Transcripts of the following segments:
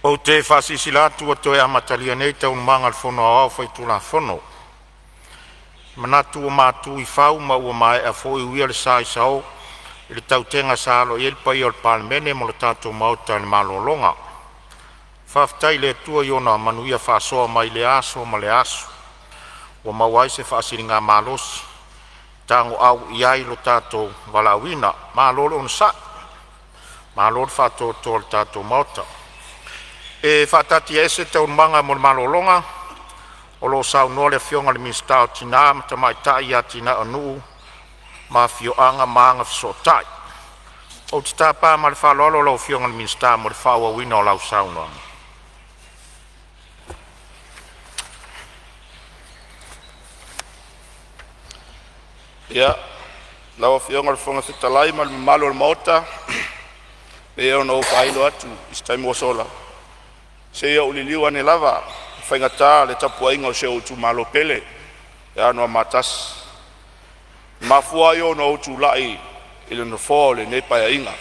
O te whasisilatu o toe amatalia nei tau manga al fono au whai tula fono. Manatu o mātu I whau ma ua mai a fōi uia le sai sao I le tau tenga salo I el pai o le Palemene mo le tātou mauta le malolonga. Whaftai le tua I ona manuia whasoa mai le aso ma le aso. O mawai se whasiringa malosi. Tango au iai lo tātou walawina. Malolo on sa. Malolo whato to le tātou mauta. E whatati ese tau manga mo le malolonga. O lo sau noa le fionga le minstao tina ma tamai tai a tina anu ma fioanga maanga fisotai. O te tāpā ma le whalolo lo fionga le minstao mo le whaua wina o lau sau noa. Ia, lau fionga le fonga se talai ma le malo le maota. E ono o whailo atu, istaimo sola. Se ia uliliu ane lava, whaingata le tapua inga o se o tu malo pele, e anoa matas. Mafua i ono o tu lai, ile no fō le ne paia inga.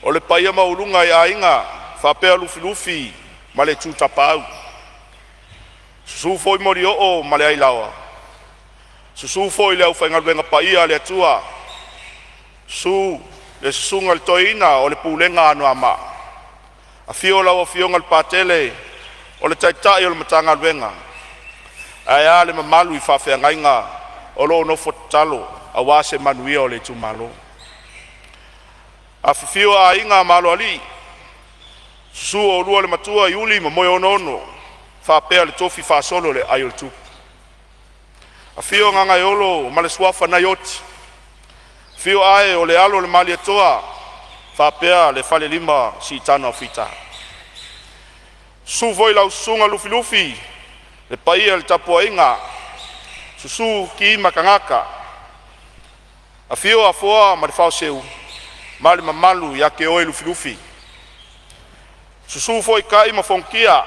O le paia maulunga I a inga, whapea lufi lufi, ma le tu tapau. Susu foi mori o ma le ailawa. Susu foi le au whaingaluenga paia le atua. Su le susunga le toina o le pulenga anoa maa. A fio lau a fionga le patele, o le taitai o le matanga luenga. Ai a le mamalu I whawhea ngainga, o lo no fotalo, a wase manuia o le tumalo. A fio a inga malo ali, su o lua le matua I uli ma moe ono, whapea le tofi whasolo le ai o le tupu. A fio nganga iolo, ma le swafa na yoti. Fio ae o le alo le mali atoa, whapea le whale lima si tana o fita. Su voi lau sunga lufi lufi, le paia le tapua inga, susu ki makangaka. A fio a foa ma le whao seu, ma le mamalu ya ke oe lufi lufi. Susu foi kai ma fonkia,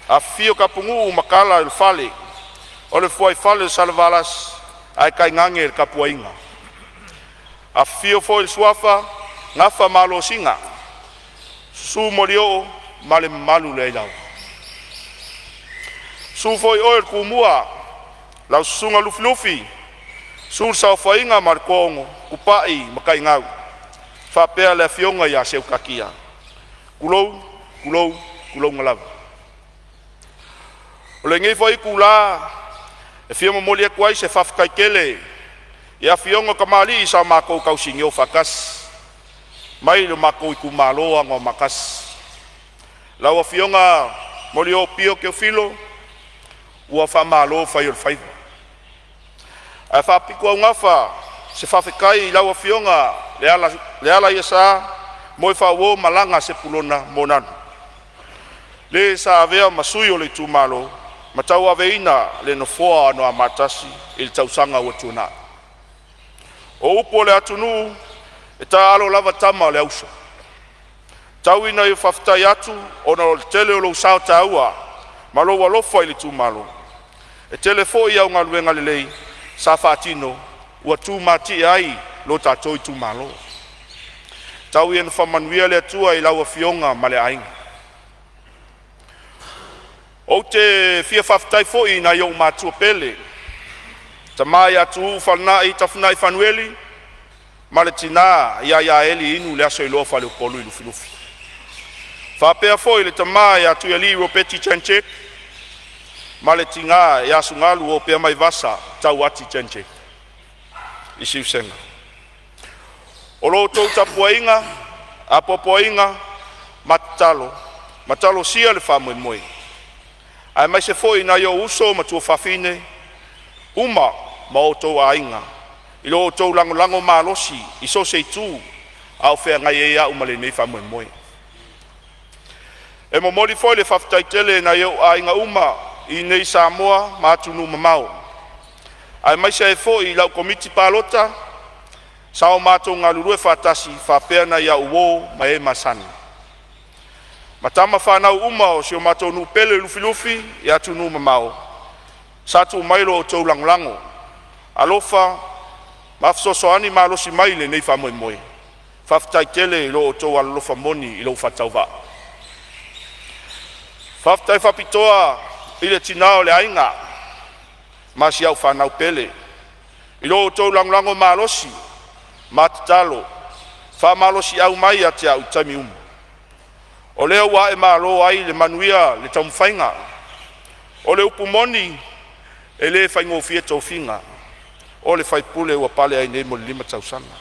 a fio kapungu makala le whale, o le fuai whale salvalas, ai kai ngange le kapua inga. A fio foi le suafa, ngafa malo singa. Su morio male malu le lau. Su foi oil kumua, lau sunga lufi lufi. Su sao fainga markongo, kupai makai ngau. Whapea le fionga ya seu kakia. Kulou ngalawa. O le ngei fai kula, e fioma moli e kuai se whafkai kele. Ia fionga kamali I sa mako kausingi o whakas. Mai lo mako I kumaloa ngā makas. Lau a fionga mori o pio ke o filo, ua whamalo whai o whaiva. A whapiku au ngafa, se whawhekai lau a fionga, le ala ia sa, moi whawo malanga se pulona monanu. Le sa avea masui o le tūmalo, ma tau aveina le no foa no a matasi, il tausanga ua tūna. O upo le atunu, e ta alo lava tama le ausa. Tau ina I whaftai atu, o na o tele o lo sao taua, ma lo walofa I le tūmalo. E tele fo I au ngā luenga le lei, sa whatino, ua tūmati ai lo tātou I tūmalo. Tau ina whamanuia le atua I lau a fionga ma le ainga. O te fia whaftai fo I na iau mātua pele, ta mai atu whalna I tafuna I whanueli, ma le tina ia eli inu le aso I loa whale o polu I lufi lufi. Whapea fo I le ta mai atu ia li o peti chenchek, ma le tinga ia sungalu o pea mai vasa tau ati chenchek. I siu senga. O lo tau tapua inga, a popo inga, matalo sia le wha moe. Ai mai se fo I na yo uso ma tua whawhine, uma ma o tau a inga. I lo o tau lango malosi, I so se tu, au whea ngai ea umale nei wha moe. E mo mori foi le whaftai tele na yo a inga uma, I nei Samoa ma atunu mamau. Ai mai se e fo I lau komiti palota, sao mātou ngā lurue whatasi, whapea na ia uo ma e masani. Matama whanau uma o sio mātou nu pele lufi lufi, I atunu mamau. Satu mailo o tau lango. Alofa, mafsosoani malosi maile nei wha moe moe. Whaftai tele lo o tō alofa moni i lo whatauwa. Whaftai whapitoa i le tinao le ainga. Masi au whanau pele. I lo o tō langlango malosi. Matatalo. Whamalosi au mai a te au taimi umu. O leo wa e malo ai le manuia le taumwhainga. O le upu moni e le whaingo fia tau finga. O le whaipule ua pale ai nei mo le 5 tausanga.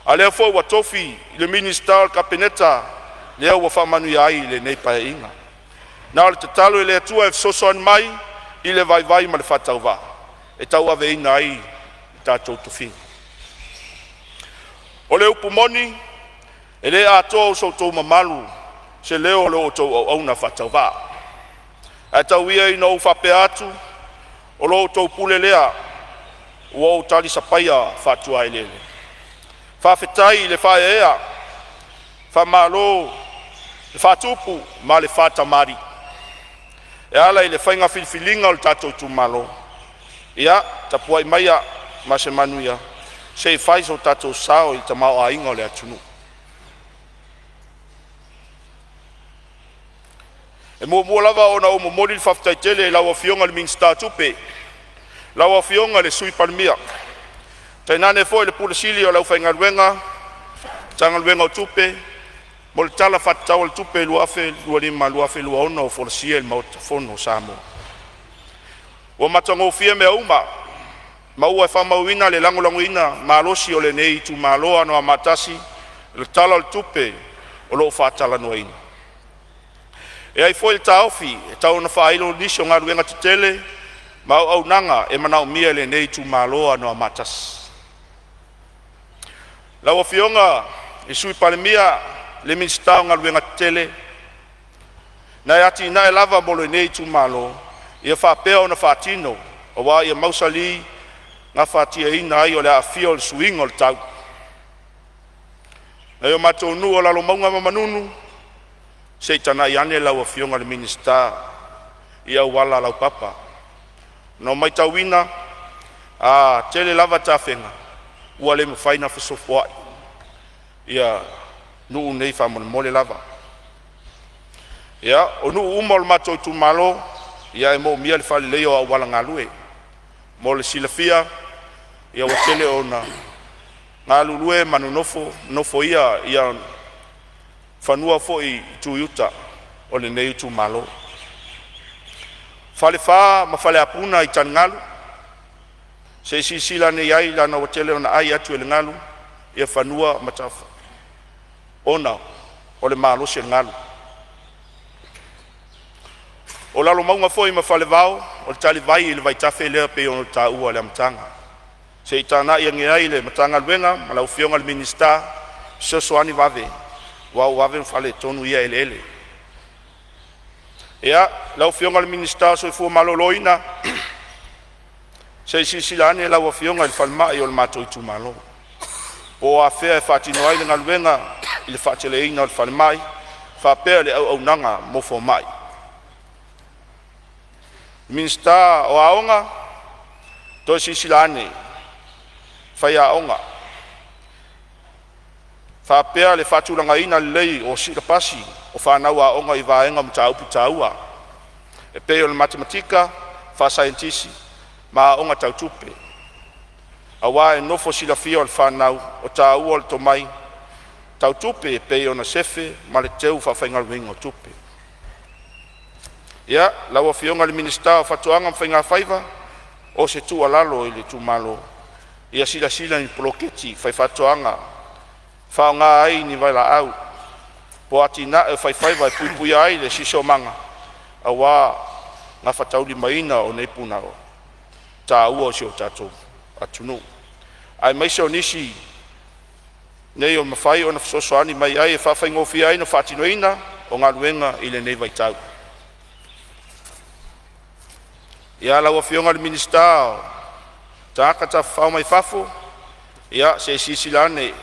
A leo fo ua tofi le minister kapeneta leo ua whamanuia ai le nei pae inga. Na o le tatalo e le atua e sosoan mai i le vai ma le whatauwa. E tau ave ina ai i tātou tufinga. O le upu moni e le atoa o soutou mamalu se leo lo tau au na whatauwa. A tau ia i nou whape atu, o lo tau pule lea, ua o tali sapaia whatua elele. Whawhetai le whae ea, whamalo, le whatupu, ma le whatamari. E ala i le whainga whilwhilinga o le tātou tūmalo. Ia, tapua i maia, ma se manuia, se i whais o tātou sao i tamao a inga o le atunu. E mua lava ona o momoli le whaftai tele lau a fionga le minsta tupe. Lau a fionga le sui palmia. Tainane fo le pula sili o lau whainga luenga. Tanga luenga o tupe. Mo le tala whatau le tupe luafe, luafe luaona o folasia il mauta fono Samoa. Wa matango fia mea uma. Maua e whamauina le langolangoina malosi o le nei tu maloa no amatasi. Le tala le tupe o lo whatala noaina. E ai foi taofi, e tau na whailo nisho ngā ruenga tutele, mau au nanga e manau mia le nei tu maloa no amatas. Lau a fionga, e sui palemia le minstau ngā ruenga tutele, na e ati na e lava mo le nei tu malo, i a whapea o na whatino, o wā i a mausali ngā whatia ina ai o le a fio le suingo le tau. Na i o matou nu o lalo maunga mamanunu, se tana iane lau a fionga le minista i au wala lau papa. No mai tauina, a tele lava tawhenga, ua le mwhaina whasofuai. Ia nuu nei whamone mole lava. Ia, o nuu umol matou tu malo, ia e mo mia le whale leo au wala ngalue. Mo le silafia, ia wa tele o na ngalulue manu nofo ia whanua fo i tuiuta o le nei tu malo. Whale wha ma whale apuna i tan ngalu. Se sila nei ai lana o tele ona ai atu e le ngalu. Ia whanua matafa. Ona o le malo se ngalu. O lalo maunga fo i ma whale vau. O le tali vai i le vai tafe lea pe ono ta ua le amtanga. Se i tana i ange ai le matanga luenga. Ma lau fionga le minista. Sosoani vave. Wa wave fale tonu ia ele. Ia, lau fionga le minista so i fua maloloina. Se silane lau fionga le falma i o le mato i tu malo. O a fea e whatino ai le ngaluenga i le whatele ina o le falmai. Whapea le au nanga mofo mai. Minista o aonga, to silane. Whai aonga. Whapea le whatulanga ina lei o sila pasi o whanau a onga i vaenga mtaupu taua. E peo le matematika, whasaentisi, ma onga tautupe. A wā e nofo sila fia o le whanau o taua o le tomai. Tautupe e peo na sefe, ma le teu whawhainga winga o tupe. Ia, lau fionga le minista o whatuanga mwhainga whaiva, o se tu alalo i le tu malo. Ia sila ni poloketi, whai whatuanga, whaonga ai ni waila au. Po ati na e whai vai pui ai le siso manga. A wā ngā whatauli maina o nei puna o. Tā ua o si o tātou atunu. Ai maise o nisi nei o mawhai o na whasosoani mai ai e whawhai ngofi ai na whatinoina o ngā luenga i le nei vai tau. Ia lau a fionga le minista o tāka ta whao mai whafo. Ia se sisilane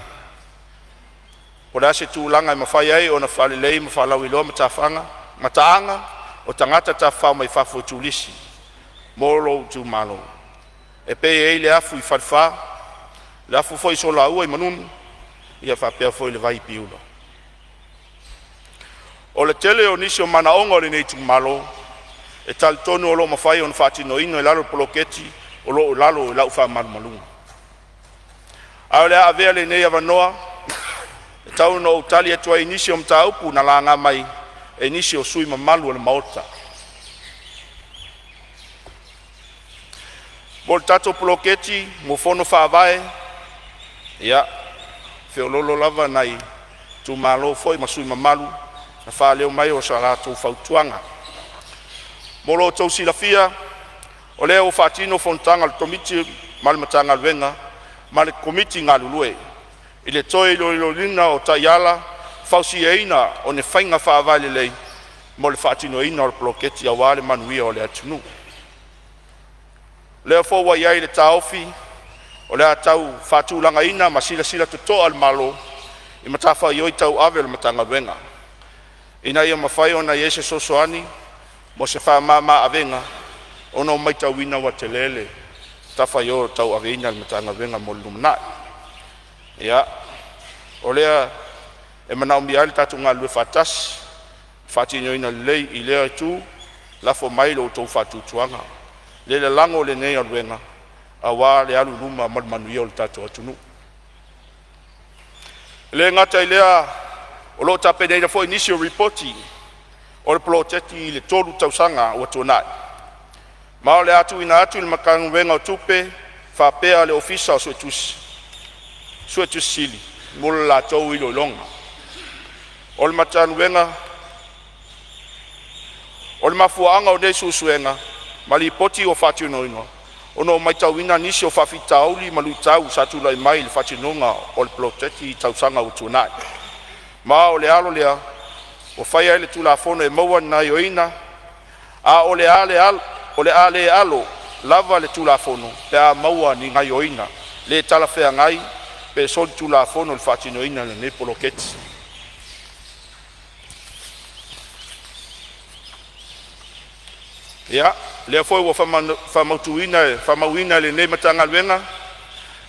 o da se tūlanga i mawhai ai o na whalelei ma whalau iloa mataanga o tangata ta whao mai whafo tūlisi. Moro tu malo. E pe e le afu i whadwha, le afu fo i so la ua i manunu, ia whapea foi le vai piula. O le tele o nisi o manaonga o le nei tumalo, e tal tonu o lo mawhai o na whatino ino e lalo poloketi, o lo lalo e lau wha malumalunga. Ao le avea le nei avanoa, e tau no utali atua i nisi o mtaupu na langa mai, e nisi o sui mamalu o le maota. Bol tato poloketi, mo fono whaavae, ia, whiololo lava nai, tu malo foi masui mamalu, na wha leo mai o sa rātou whautuanga. Molo tau silafia, o leo o whatino Fonotaga le komiti malamatanga luenga, ma le komiti ngā lulue. I le toi ilo lina o taiala, whausi eina o ne whainga whaavae lei, mo le whatino eina o le poloketi a wale manuia o le atunu. Leo fo wa iai le taofi, o le atau whatulanga ina ma sila tutoa al malo, i matafa ioi tau ave le matanga luenga. Ina ia mawhai o na Iese sosoani, mo se wha mama avenga, ono mai tau wina wa te lele, tafa ioi tau aveina le matanga luenga mo lumnai. Ia, o lea e manau mi ali tatu ngā lue whatas, whatino ina lei i lea tu, lafo mai lo tau whatutuanga. Le lango le nei aluenga, a wā le alu luma manuia o le tatu atunu. Le ngata i lea, o lo tape nei da fo initio reporti, o le proteti i le tolu tausanga o atunai. Ma o le atu ina atu i le makangu wenga o tupe, whapea le ofisa o suetus sili, mula la tau ilo longa. O le matanu wenga, o le mafuanga o nei susuenga, ma li poti o whatino ino. Ono mai tauina nisi o whawhitauli ma lui tau sa tulai mai le whatinonga o le proteti i tausanga o tunai. Ma o le alo lea, o whaia ele tula fono e maua na ioina, a o le ale alo, lava le tula fono, pe a maua ni ngai ioina, le tala whea ngai, pe soli tula fono le whatinoina le ne poloketi. Ia, lea foi ua whamauina le ne matanga luenga,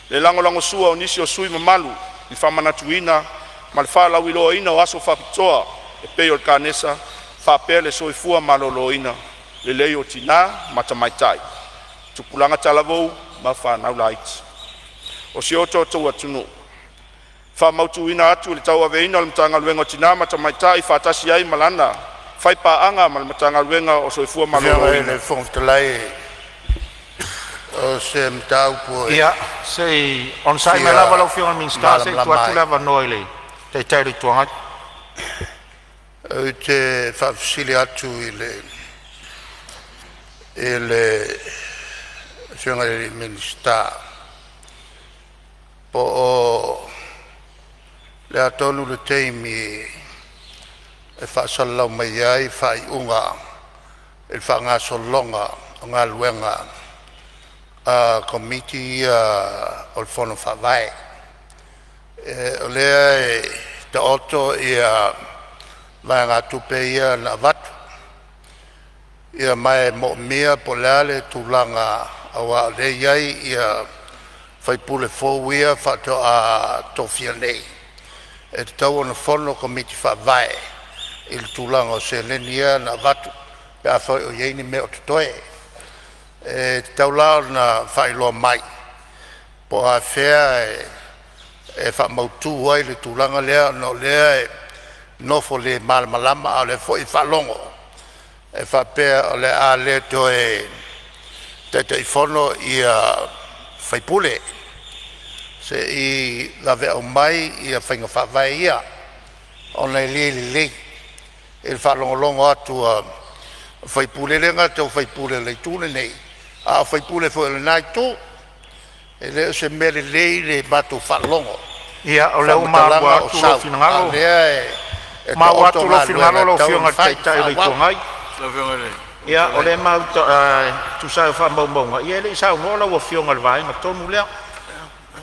le lango sua o nisi o sui mamalu, i whamanatuina, ma le whalau iloa ina o aso whapitoa, e peo le kānesa, whapea le soifua malolo ina, le lei o tina, matamaitai. Tupulanga talavou, ma whanau laiti. O si oto tau atunu. Whamautuina atu le tau aveina le matanga luenga o tina, matamaitai, whatasi ai malana, fai paanga ma le matanga luenga o soifua malolo ina. Le fontalai o se mtaupu. Ia, se on sai me lava lau fiona minsta, se tuatu lava noile. Te teiri tuangat. Te whawsili atu i le fiona i minsta. Po o le atonu le teimi e whaasalau mai ai, whai unga, e whangasolonga o ngā luenga a komiti o le fono whawai. O lea e te oto ia mai ngā tupe ia na watu. Ia mai mo mea po leale tūlanga awa le iai ia whaipule fōwia whato a tofia nei. E te tau ona fono komiti whawai il tūlanga o se lenia na watu pe a whai o ieini me o te toe. E te tau lao na whailoa mai. Po a whea e whamautu ai le tūlanga lea no lea e nofo le malamalama a le fo i whalongo. E whapea o le a le to e te i fono i a whaipule. Se i lawe au mai i a whainga whawai ia. O nei li. E whalongolongo atu a whaipule lenga te o whaipule le tūne nei. A whaipule fo le nai tū. E leo se mere lei le matu whalongo. Ia, o leo maa atu lo finangalo. Maa atu lo finangalo lo fionga teitai le tuangai. Ia, o le maa tu sao whamaumaunga. Ia, le sao ngola ua fionga le vai, ma tonu lea.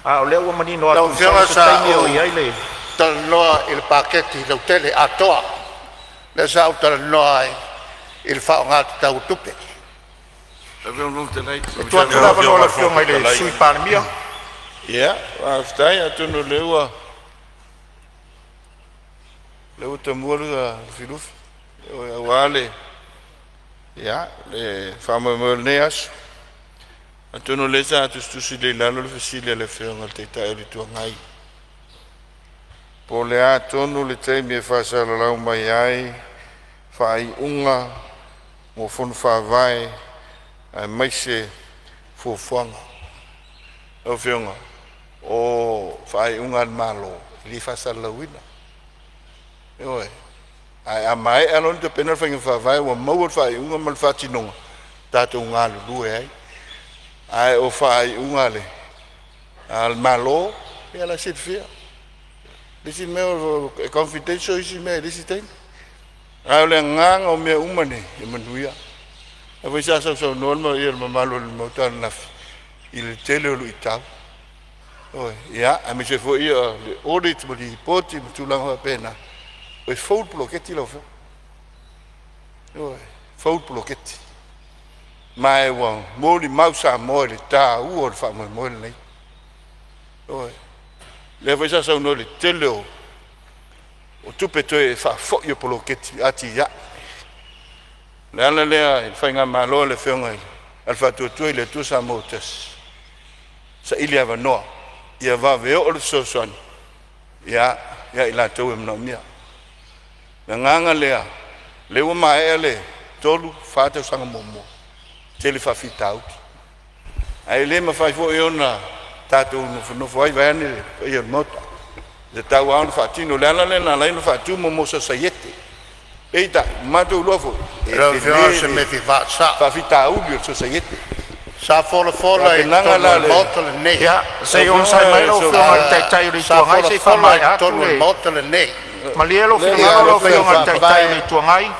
O leo ua manino atu. Tau fionga sa o iai le. Tala noa il paketi Lautele atoa. Le sao tala noa il whaongata tau tupe. Tuatu lava noa la fionga le sui Palemene. Ia, whaftai atunu leua le uta mua filufi o wale ya le fama ne aso atono le sa tustusi le lalo le fasile le feonga te tai le tuangai po le atono le te me fa sa la mai ai fai unga mo fon fa vai ai mai se fo fuanga o feonga o fai unga malo li fa sa la wina oi ai amai alon te pena fa vai o mo fai unga mal fa tinonga tato unga lu ai ai o fai unga le al malo e la sit fia disi me confidential isi me disi tem ai le ngang o me umane e manuia e vai sa no mo ir malo mo tan na il tele lu ita oi ya a me se foi le audit mo di poti tu la pena o fout bloquetti lo fa oi fout bloquetti mai wa mo di mausa mo le ta u o fa mo nei oi le vai sa no le tele o tu peto e fa fo io bloquetti ati ya le ala le il fa nga malo le fenga al fa tu le tu sa motes sa ilia va no ia va veo o so son ya ila tu em no mia nganga le o mai ele tolu fa te sanga momo tele fa fitau ai le ma fa fo yo na tatu no foi vai ni ia moto le tau an fa tino le na no fa tu momo sa sayete eita mato lofo e se me fa fitau io so sayete sa fola e moto le nei ya se on sai mai lo tai ri tua ngai se fa mai atu le moto le nei ma le lo fino lo fio tai ri tua ngai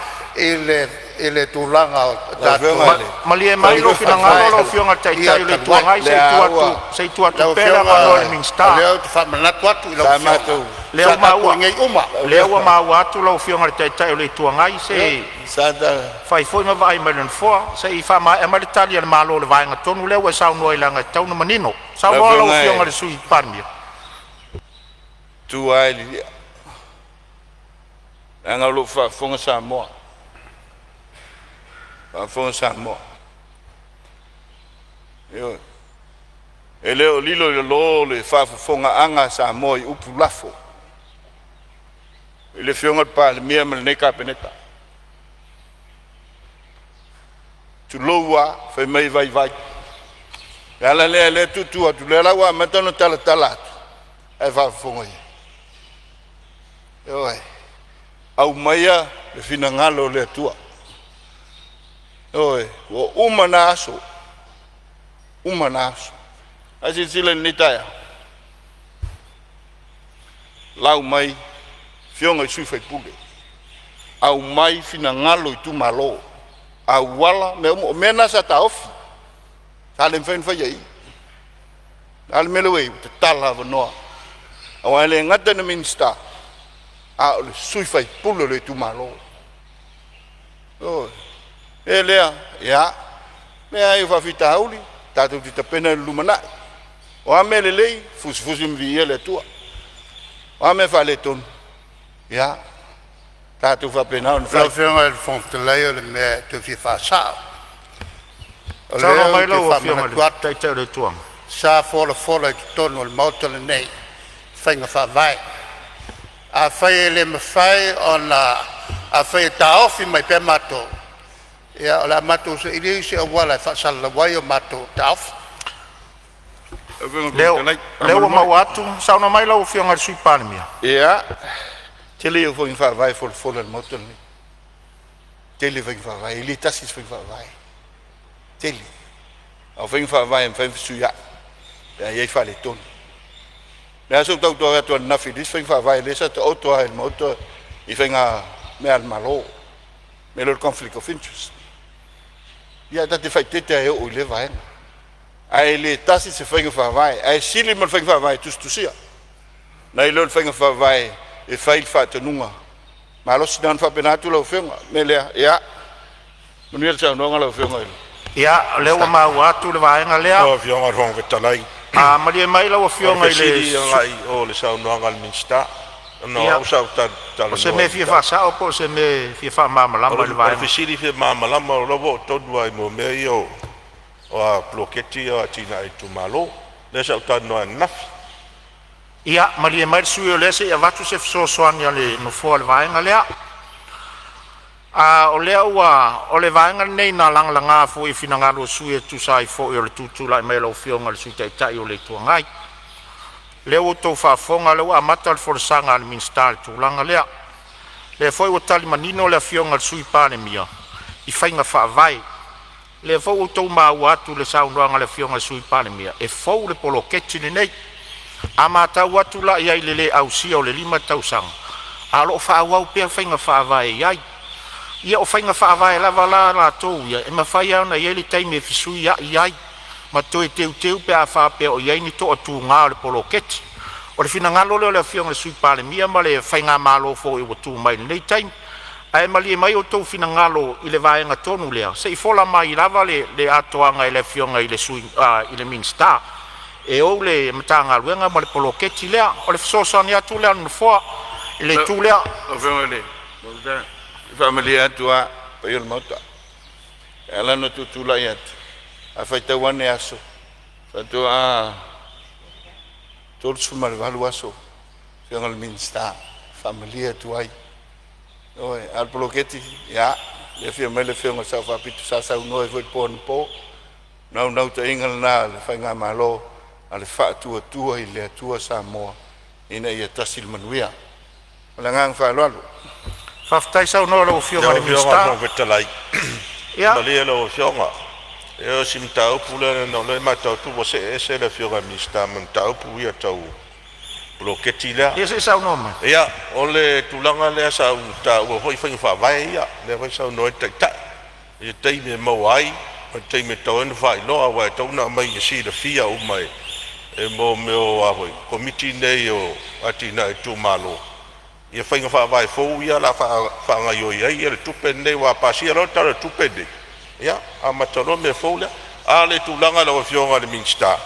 ele tulanga ma le mai lo fino lo fio tai ri tua ngai se tu pera no le minsta le fa mana kwatu lo le o ma atu lo fio tai ri tua ngai se sada fai foi ma vai ma non fo se i fa ma e ma l'Italia ma lo vai nga tonu le wa sa no ilanga tau no manino sa mo lo fio nga sui parmi tu ai li anga lo fa fonga Samoa fonga Samoa yo ele o lilo le fa fonga anga Samoa upu lafo ele fionga Palemene me ne ka peneta tu loa fai mai vai ala le tu le la wa matano tala ai va fonga oi au maia le fina ngalo le tua oi o umanaso asi sile nitaya lau mai fionga sui fai pule au mai fina ngalo tu malo au wala me mena sa taofi salen fen fa yai al melewe tala no au ale ngata na minsta a le sui fai pule le tu malo oh elea ya me ai fa fitauli tatu ti tapena lumana o amele lei fusi mvi ele tua o ame fa le ton ya tatu fa pena on fa fionga il font le me tu fi fa sa sa mai lo fionga tuata te le tua sa fola tono il moto le nei finga fa vai a fai le me fai on a fai ta ofi mai pe mato ya la mato se ili se wala fa sal la wayo mato ta ofi leo ma watu sa no mai lo fionga sui Palemene ya tele eu vou fa vai for el moto ni tele vai fa vai ili tasis vai fa vai tele au vem fa vai en vem suya ya ye fa le ton me aso tau to na filis vem fa vai lesa to auto el moto i venga me al malo me lo conflict of interest ya da te fai tete e o le vai ai le tasis se vem fa vai ai sili mo vem fa vai tu sia na ilo vem fa vai e fai fatto nunga ma lo si dan fa penato lo fenga mele ya munir sa no ngalo fenga ya le wa ma watu le vai nga le o fionga ron vetalai ma le mai lo fionga le ai o le sa no ngal minsta No, sa ta. Se me fia fa sa po se me fia fa mama lama le vai. Fisili fia mama lama lo to vai mo me yo. O bloketi o tina I tu malo. Le sa ta no naf. Ia, mali mai sui le se avatu se so soania le no fo le vai ngalea. O lea ua, o le vaenga nei na langa fo I finangalo sui tu sai fo I le tutu lai mai lau fionga le sui tai o le tuangai. Lea o tau whaafonga lea ua amata le foresanga le minsta le tūlanga lea. Lea foi o tali manino le fionga le sui pane mia. I whainga whaavai. Lea fo o tau maa atu le saunroanga le fionga le sui pane mia. E fo le polo keti ni nei. A mātau atu la iai le au sia o le 5 tausanga. A lo whaawau pia whainga whaavai iai. Ia o whainga whaavai lava la tōu ia. E mawhai au na iai le taimi e fisui iai. Ma toe teu pe a whapea o iai ni to atu ngā le polo keti. O le fina ngalo leo le fionga le sui pale mia ma le whainga malo fo I watu mai nei taimi. Ai mali e mai o tau fina ngalo I le vaenga tonu lea. Se I fola mai lava le atoanga I le fionga I le sui, I le minsta. E o le matanga luenga ma le polo keti lea. O le fisosa ni atu lea nufoa. I le tu lea. O fionga le. Family atua pa il mota. Ela no tutula yat. A faita wane aso. Satu todos mal valu aso. Fionga le minsta. Family atuai. Oi, al bloqueti ya. Le fionga le fionga sa fa pitu sa no e foi pon po. Nau te ingal na le fainga malo. Ale fa tua I le tua Samoa. Ina ia tasil manuia. Langang fa lalu. Faftai sau no lo fionga le minsta. Ia. Mali lo fionga. E sim tau pula no le matau tu você se le fionga minsta man tau pu ia tau. Bloketi la. Ia se sau no ma. Ia, ole tulanga le sa tau hoi fa vai ia. Le vai sau no ta. E tei me mawai, tei me tau en vai no awa tau na mai si le fia o mai. E mo meu avoi. Komiti nei o atina e tu malo. Ia whainga whaavai fōu ia la whaanga ioi ai, ia le tupe nei wa pasia lo tara tupe nei. Ia, a matano me fōu lea, a le tūlanga la wa fionga le minsta.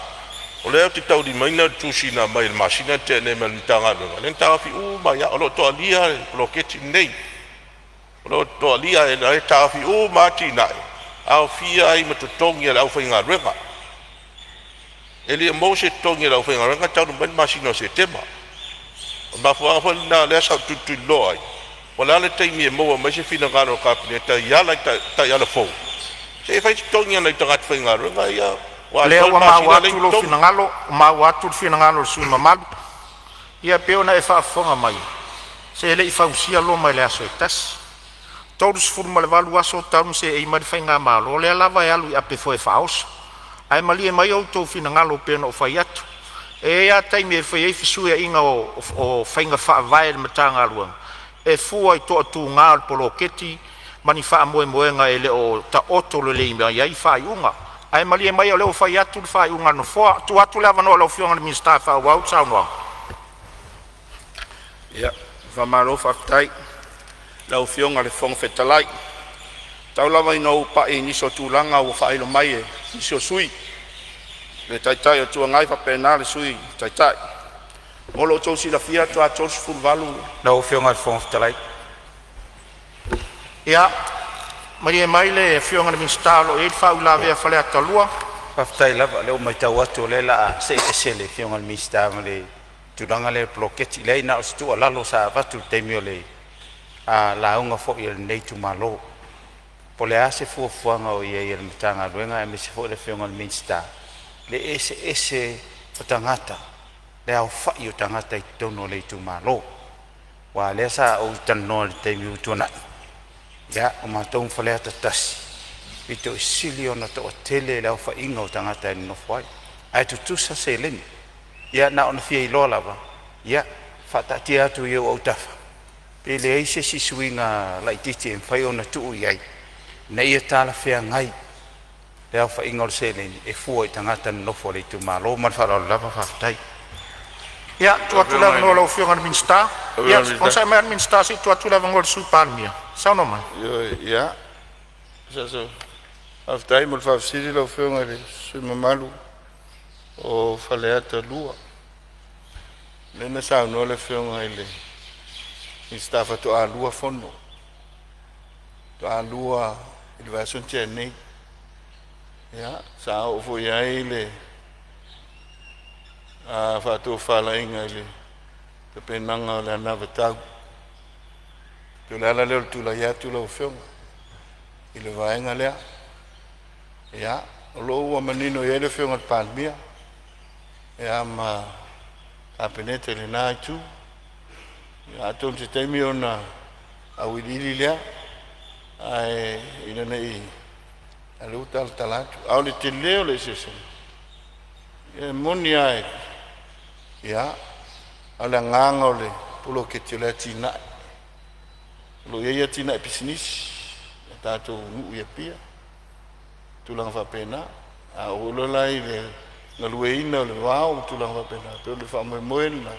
O leo te tau di maina tūsina mai le masina te ne me litanga lunga. Len tawa fi uma ia, o lo toa lia le bloketi nei. O lo toa lia e le tawa fi uma ati nai. Au fia ai matutongi le au whainga renga. E lia mo se tongi le au whainga renga, tau du maina masina se tema. Ma fuanga fa na le sa tutu loi. Wala le taimi e mo ma se fina ngaro kapineta ia la ta ia la fo. Se fai tongi na ta gat finga ro ia. Le o ma wa tu lo fina ngalo, ma wa tu fina ngalo su ma. Ia pe na e fa fonga mai. Se le fa usia lo mai le aso tas. Todos furma le valu aso tam se e mai finga malo le lava ia lu ape fo e faos. Ai mali e mai o to fina ngalo pe no fa yatu. E ia taimi e whai fisua inga o whainga whaavai le matanga aluang. E fua I to atu ngā polo keti, mani wha moe moenga e le o ta oto le leimea iai whai unga. Ai mali e mai o leo whai atu le whai unga no fua, tu atu lewa no leo fionga le minsta wha wau tau noa. Ia, whamaro whaftai, leo fionga le whong whetalai. Tau lawa ino upa e niso tūlanga o whai lo mai e niso sui. Le taitai o tua ngai whapena le sui taitai. Molo tau si la fia tua tau si fulvalu. Lau fionga le whong whetalai. Ia, mari e mai le fionga le minstalo e whau la vea whale atalua. Whaftai lava leo mai tau atu le la se le fionga le minstalo le turanga le bloketi le ina o situa lalo sa vatu teimio le la unga fo i le neitu malo. Po le ase fuafuanga o ia i le mitanga ruenga e me se fo le fionga le minstalo. Le ese o tangata le au whai o tangata I tono le tu malo wa le sa o tano le teimi utuna ia o mātou whalea tatasi I to isili o na to tele le au whai inga o tangata I no whai ai tutusa se leni ia na ona fia I lola wa ia whatati atu I o tafa pe le eise si suinga lai titi e mwhai o na tuu iai na ia tala whea ngai le au wha ingol se le e fua I tangata nofo le tu malo man wha lava whaftai. Ia, tu atu lava no lau fionga le minsta. Ia, on sa mea minsta si tu atu lava ngol su palmia. Sao no mai? Ia, so whaftai mo le whafsiri lau fionga le sui mamalu o whaleata lua. Lena sao no le fionga I le Minister fa to alua fono. To alua il va son nei. Ya, sa o fo ya ile. Fa to fala inga ile. Te penanga le na vetau. Tu la le tu la ya tu la fiong. Ile va inga le. Ya, lo wa manino ye le fiong at palmia. Ya ma apenete le na tu. Ya ton se temi ona a wilili le. Ai ina nei alu tal talatu. Au le te leo le sese. E moni ai. Ya, ala nganga le pulo ke te le tina. Lo ye tina business. Tato nu ye pia. Tulang fa pena. A ulo lai le ngalueina le wao tulang fa pena. Pe le fa moena.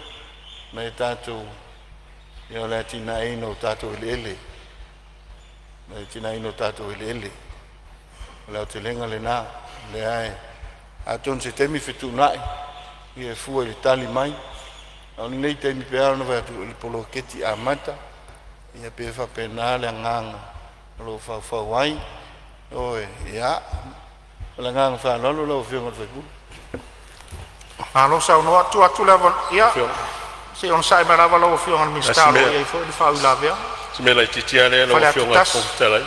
Na tato ya le tina ino tato lele. Na tina ino tato lele. La te lenga le na le ai. Aton se temi fitu nai. Ia fua le tali mai. Au ni nei temi pe ana va tu le polo keti amata. Ia pe fa pena le nganga. Lo fa fa wai. Oi, ya. Le nganga fa lo fi ngot fa ku. Alo sa no atu la von ia. Se on sai mara va lo fi on mistalo ia fo di fa la via. Se me la titiale lo fi ngot ko tele.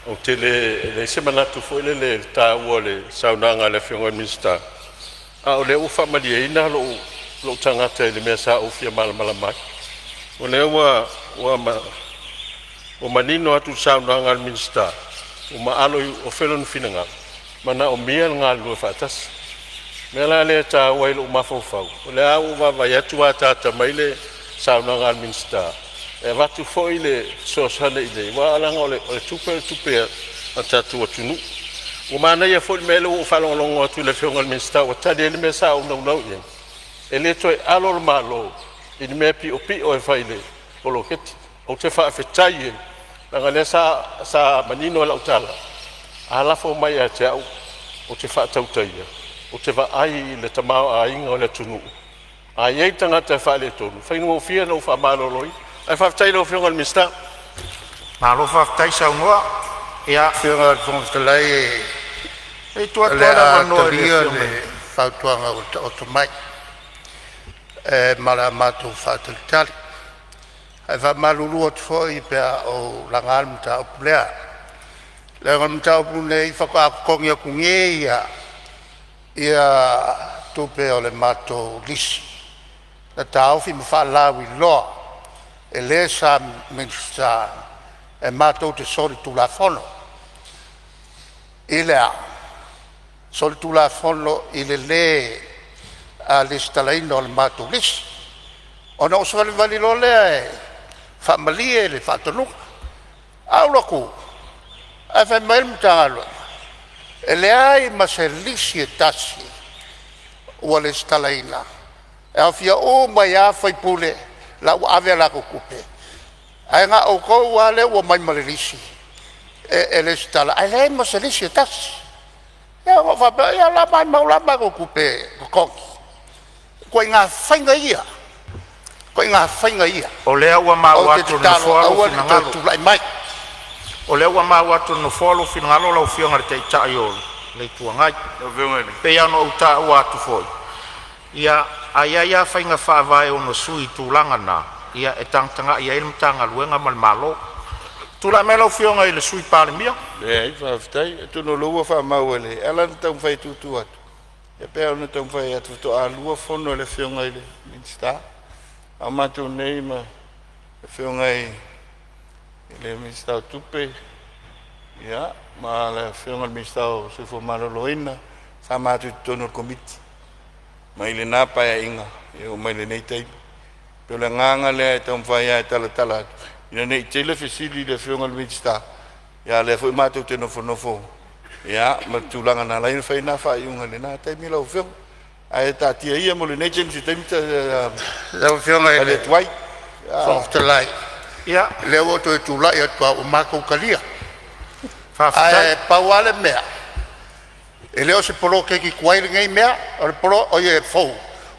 O tele le semana tu fo le ta wo le saunanga le fi ngot mista. A o le u fa mali ina lo tanga te le mesa o fi mal mai. O le wa o manino atu saunanga le mista. O ma alo o felon finanga. Mana o mia ngal lo fatas. Mela le ta wai lo ma fo fau. O le au va ya tu ata ta maile saunanga le mista. E vatu fo ile so sale ile wa ala ngole o tupe ata tu tunu o mana ia fo melo o falo longo tu le fiongal minsta o tade le mesa o no ye ele to alo malo in me pi o e faile o lo ket o te fa fetai la ngale sa manino la utala ala fo mai a te o te fa tautai o te va ai le tamao a inga o le tunu a ye tanga te fa le tonu fa no fia no fa malo loi ai fa tai lo fiongal minsta na lo fa tai sa no ia Fiongal fong te lai e tu la no le fa tuanga o to mai. Mala matu fa te tali. Ai va malulu o foi pe o langal mta o plea. Le mta o pune fa ka kongia kungia. Ia tupe o le mato lisi. Na tau fi fa la wi lo. E le sa minsta e mato te sori tu la fono. Ilea sori tu la fono ile le a listalaino al mato lis. Ona o sori vali lo le fa malie le fa tonu. Au loku. A fa mai mtalo. Ele ai ma se lisi tasi. O le stalaina. E afia o mai a fai pule la o ave la ko kupe. Ai nga o ko wale o mai malisi. E le stala. Ai le ma se lisi tasi. Ya o fa ya la mai maula ma ko kupe ko. Ko nga fainga ia. Ko nga fainga ia. o le wa ma wa tu no fo ngalo tu lai mai. o le wa ma wa tu no fo lo fi ngalo lo fi ngar te ta yo le tu ngai pe ya no ta wa tu fo ia ya fainga fa vai o no sui tu langa na ia e tanga ia ilm tanga luenga mal malo tu la melo fi ngai le sui Palemene Le fa ftai tu no lo fa ma wele. Ela tau fai tu atu. E pe ona tau fai atu to a lua fono le fionga ile. Minsta. Amatu nei ma fionga ile minsta tupe. Ya, ma le fionga minsta se fo maloloina. Sa ma tu tono komiti. Ma ile na pa ya inga. E o mai le nei tai. Pe le nganga le tau fai ya tala. Ina nei tele fesili le fionga minsta. Ya le foi matu te no fo. Ya, ma tulanga na lain fai na fa yunga le na tai mila o fio. Ai ta tia ia mo le nei chen si tem te la fio ngai le twai. Soft lai. ia Le o to tu la ya tua o mako kalia. fa Ai pa wale mea. E le o se polo ke ki kwai ngai mea, o le polo o ye fo.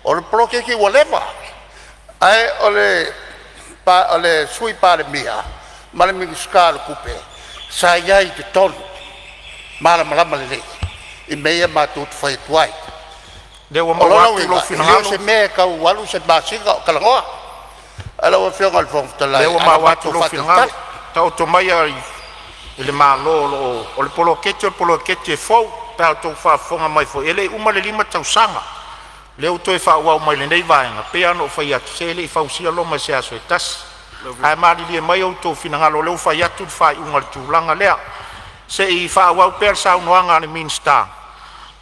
O le polo ke ki waleva. Ai o le pa ole sui Palemene male mi ska kupe sa ia I te tonu mala le I mea matut fai tuai le wa mawatu lo finangalo se me ka walu se basinga kalangoa ala wa fionga fong tala le wa mawatu lo finangalo ta o to mai ai ele malo o le polokete fo ta to fa fonga mai fo ele uma le lima tausanga le o to fa wa mai le nei vaenga pe ano fa ia se le fa usia lo mai se aso tas ai mali le mai o to finangalo le fa ia tu fa unga tu langa le se I fa wa per sa unoanga ni minsta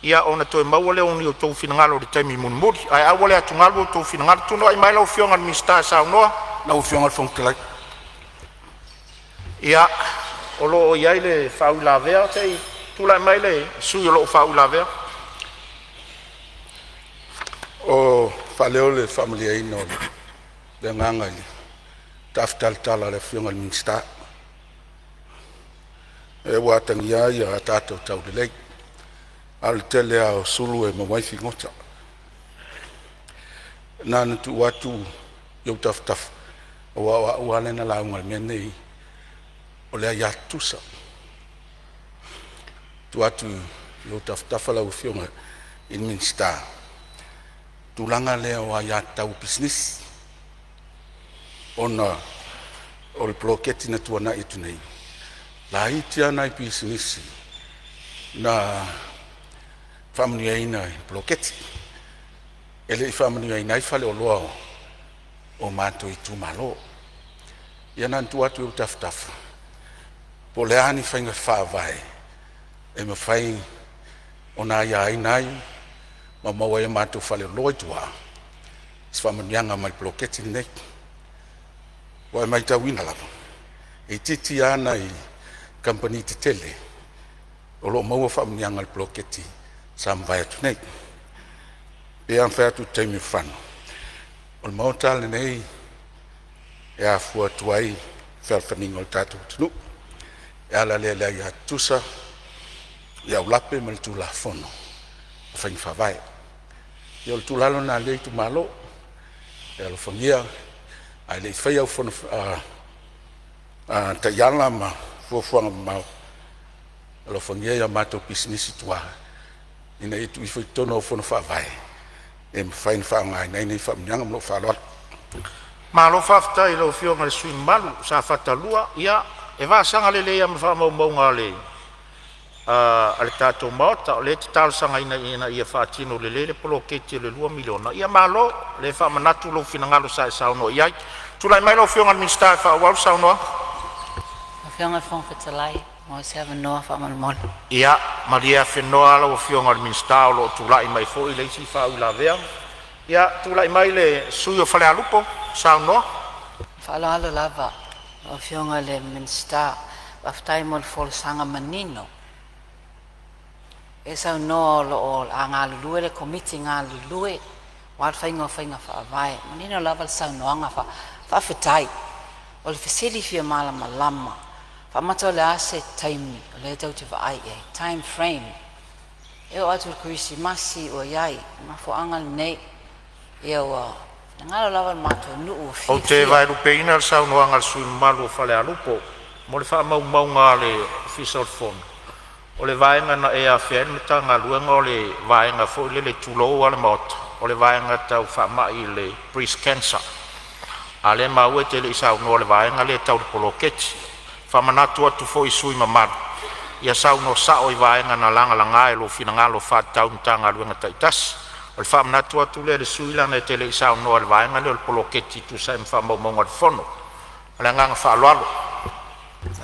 ia ona to mawale oni o to finangalo le taimi munmuri ai awale atungalo to finangalo tu no ai mai lo fionga ni minsta sa no na o fionga fong tala ia o lo ia le fa ula ver te tu la mai le su lo fa ula ver o faleo le familia ino le nganga ni taftal tala le fionga ni minsta e watangia ia tato tau de lei al tele au sulu e mawai fingota na tu watu yo taf wa le na la ngal mene o le ya tusa tu watu yo taf la fionga in minsta tu langa le wa ya tau business ona ol bloketi na tu na itu nei la itia na business na family ina bloketi ele family ina fale o loa o mato itu malo ia nan tu atu taf poleani fainga fa vai e me fai ona ia ina ma mawa e mato fale loa tua family anga mai bloketi nei wa mai ta wina la e titi ana I company te tele o lo maua family anga bloketi sam vai tu nei e an fa tu taimi fan o mau tale nei e a fu tuai fer faningo tatu tu e ala le ya tusa ya ulape mal tu la fono fa fa vai yo tu lalo na le tu malo e lo fongia ai le fa ya fono ta yala ma fu ma lo fongia ya mato business tua ina itu I tono fono fa vai e fine fa ngai nei fa nyanga mo fa lo ma lo fa fta I lo fio ngal sui malu sa fata lua ia e va sanga le ia ma fa mo ngale al tato mota le tal sanga ina ia fa tino le poloketi le 2 miliona ia malo le fa manatu lo finangalo sa no ia tu lai mai lo fio ngal minsta fa wa sa no fionga fong fetalai mo se ava no fa mal ia maria fenoa lo fionga minsta lo tu lai mai fo ile si fa ula vea ia tu lai mai le suyo fale alupo sa no fa la lava o fionga le minsta aftai mo fol sanga manino e sa no lo anga lue le committee nga lue wa fainga fa vai manino lava sa no anga fa fetai o le fesili fia malama fa mato le ase time le tau te vai time frame e o atu Krismasi o yai ma fo angal nei e o ngalo lava mato nu o te vai rupeina sa no angal sui malu fale alupo mo le fa mau ngale official phone o le vai na e a fiel meta ngaluenga o le vai nga fo le tulo ala mot o le vai nga tau fa mai le breast cancer ale mau te le sa no le vai nga le tau poloketi fa manatu atu fo isui mamar ia sa no sa o vai nga na langa langa lo finangalo fa tau tanga luenga taitas o fa manatu atu le sui la na te le sa no le vai nga le poloketi tu sa fa mo mo fono ala nga fa lo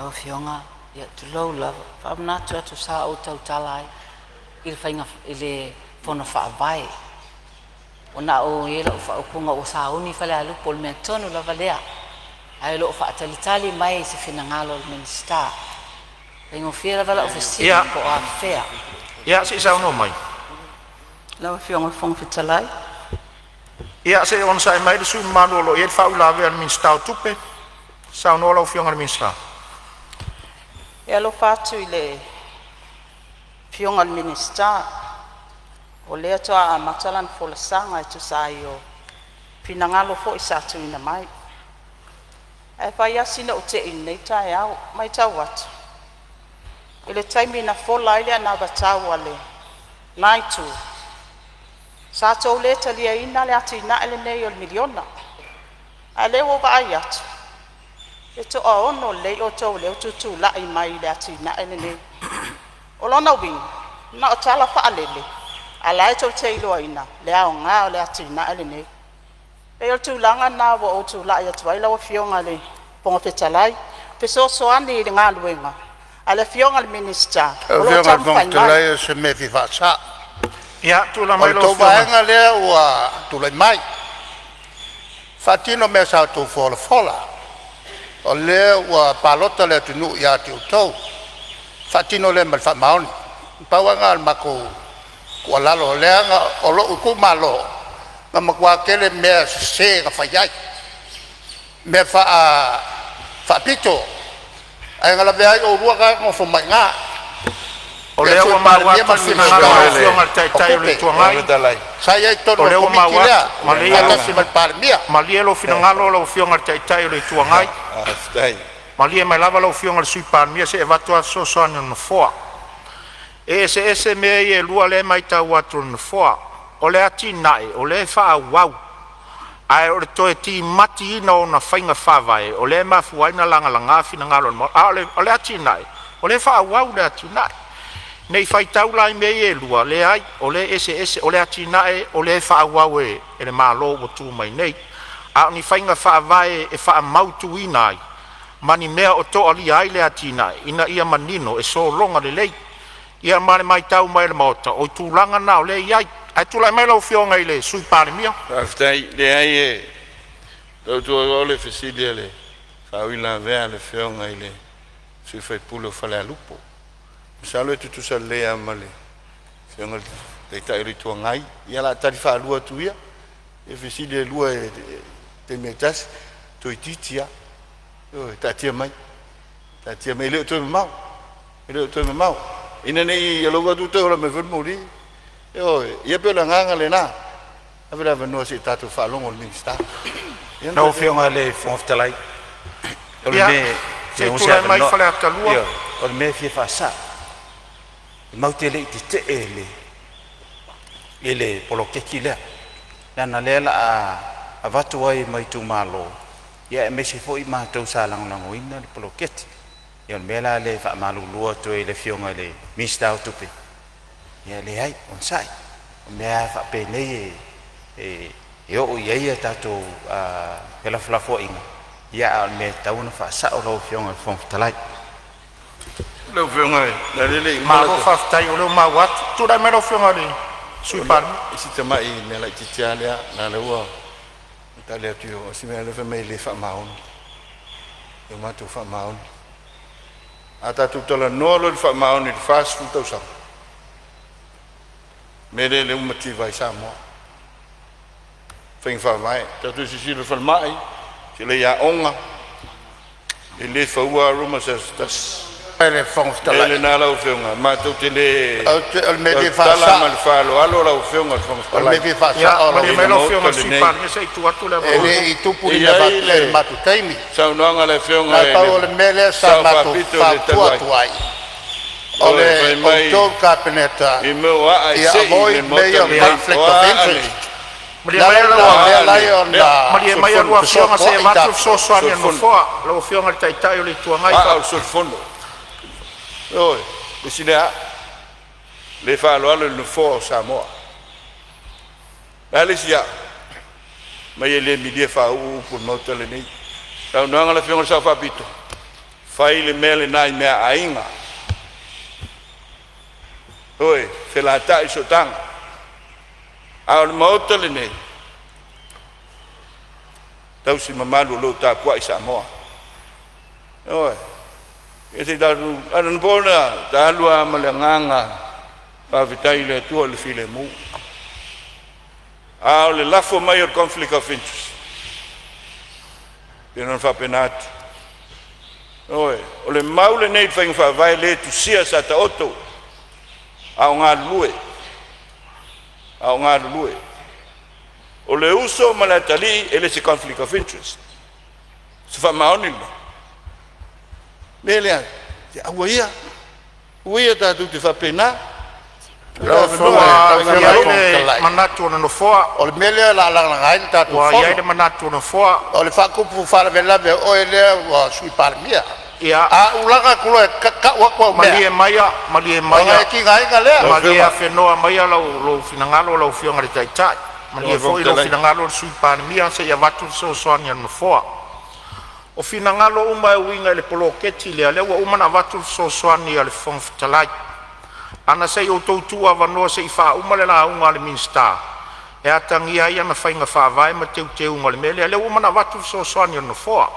o fionga ia tu lo lava fa manatu atu sa o tau talai il fainga ile fono fa vai ona o yela o fa o kunga o sa uni fa le alu pol mentonu la valea ai lo fa tali mai se finangalo minsta tengo fiera vala oficina ko a fea ia se sa no mai la fionga fong fitalai ia se on sa mai de su malo lo e fa ula ver minsta tupe sa no lo fionga minsta ia lo fa tu ile fionga minsta o lea toa a matalan folasanga e tu sa io pinangalo fo isa tu ina mai e whai asina o te inei tae au, mai tau atu. I le taimi na fola ile ana watau ale, nai tu. Sa tau le talia ina le atu ina ele nei o le miliona. A le wo vai atu. E to a ono le o tau le o tutu la i mai le atu ina ele nei. O lona wing, na o tala wha alele. A lai tau te iloa ina, le ao ngā o le atu ina ele nei. E o tūlanga nā wa o tūla i atu waila wa fionga le ponga petalai. Pe so soani i le ngā luenga. Ale fionga le minister. Fionga le ponga se me fi fasa. Ia, tūla mai lo fionga. O tō vaenga lea ua tūlai mai. Fatino me sa tō fola fola. O lea ua palota lea tunu i ati utau. Fatino lea mal fa maoni. Pauanga al mako kua lalo lea nga o lo uku malo. Ma makua kele mea se ka whaiai. Mea wha pito. Ai ngala vea o rua ka ngofo mai ngā. O lea ua mawatu finangalo o fionga tai o le tuangai. Sai ai tono komiki lea. Malia lo finangalo o fionga tai o le tuangai. Malia mai lava lo fionga le sui palmia se e watu a sosoani no foa. E se mea i e lua le mai tau atu no foa. O le ati nae, o le wha wau. Ai o le toe ti mati ina o na whainga whawai. O le mafuaina langa langa fina ngalo. O le ati nae. O le wha wau le ati nae. Nei whai taulai me e lua. Le ai, o le ese, o le ati nae, o le wha wau e le malo o tu mai nei. A ni whainga whawai e wha mautu inai. Mani mea o to ali ai le ati nae. Ina ia manino e so longa le lei. Ia mare mai tau mai le maota. O tūlanga na o le iai. Ai tūlai mai lau fionga i le sui Palemene. Aftai, le ai e. Tau tua o le fesilia le. Whawila vea le fionga i le. Sui whai pulo whale a lupo. Misalo e tutu sa lea ma le. Fionga le tairi tua ngai. Ia la tari wha lua tuia. E fesilia lua e te metas. Toi titia. Tatia mai. Tatia mai. Leo toi me mau. Leo toi me mau. Ina nei ia loga tu te ora me vun muri. Ia pe la nganga le na. Avera venua si tatu fa longo le minister. No fionga le fonftalai. O le me se tu mai fale ata lua. O le me fi fa sa. Mau te le te ele. Ele polo keki le. Na le la a vatu ai mai tu malo. Ia me se foi ma tau sa lango ina le polo keti. Ia mela le fa malu lua to le fionga le minister tupe. Ia le ai on sai. Mea fa pe nei e o ia tato pela flafo inga. Ia me tauna fa sa o lo fionga fon talai. Lo fionga na le ma lo fa tai o lo ma wat tu da me lo fionga le sui par. Si te mai me la titialia na le ua. Italia tu si me le fa me le fa maun. E ma tu fa maun. Ata tu tola no lo fa maun il fast food tau sa. Mede le umativa i Samoa. Fing fa mai, tatu si le fa mai. Si le ya onga. Le fa ua ruma sa tas. Le fongs tala. Le na la fionga, ma tu te le. El mede fa sa. Mal fa lo alo la fionga fongs tala. El mede fa sa. Me lo fionga si par me sei tu atu le. Ele i tu puli le va le matu taimi. Sa no le fionga. La pa o le mele sa matu fa tuai. Ole o tō kāpeneta ia avoid mayor conflict of interest. Maria mai rua fionga se matu sosoani no foa. Lo fionga tai o le tuangai. Ah, sul fondo. Oi, decida le fa lo no foa Samoa. Alicia. Mai le media fa u por motele nei. Tau no ngala fionga sa fa pito. Fai le mele nai me ainga. Oi, se la tai so tang. Al motele nei. Tau si mamalu lo ta kwa Samoa. Oi. Ese da an bona da lua malanganga. Pa vitai le tu le file mu. Le lafo maior conflict of interest. E non fa penato. Oi, o le maule nei fa vai le tu sia sa ta oto. Au ngā lue. O le uso malatali ele se conflict of interest. se fa maoni Mele te awaia. Uia tātou te whapena. Lau whoa, ia manatu na no whoa. O le mele la ngai tātou whoa. Wa ia manatu na whoa. O le whakupu wharavela me oe lea wa sui paramia. Ia. A ulanga kulo e kakakwa kwa umea. Malie maia. Malia e ki ngai ka lea. Malia whenoa maia lau finangalo lau whionga re taitai. Malia fo ilo finangalo sui paramia se ia watu so soani anu whoa. O finangalo uma e winga le poloketi lea lewa uma na watu so soani ale whongfitalai. Ana sei o tautua wanoa se i wha uma le la unga le minsta. E atangia ia na whainga whaavai ma te unga le mele. Lewa uma na watu so soani anu whoa.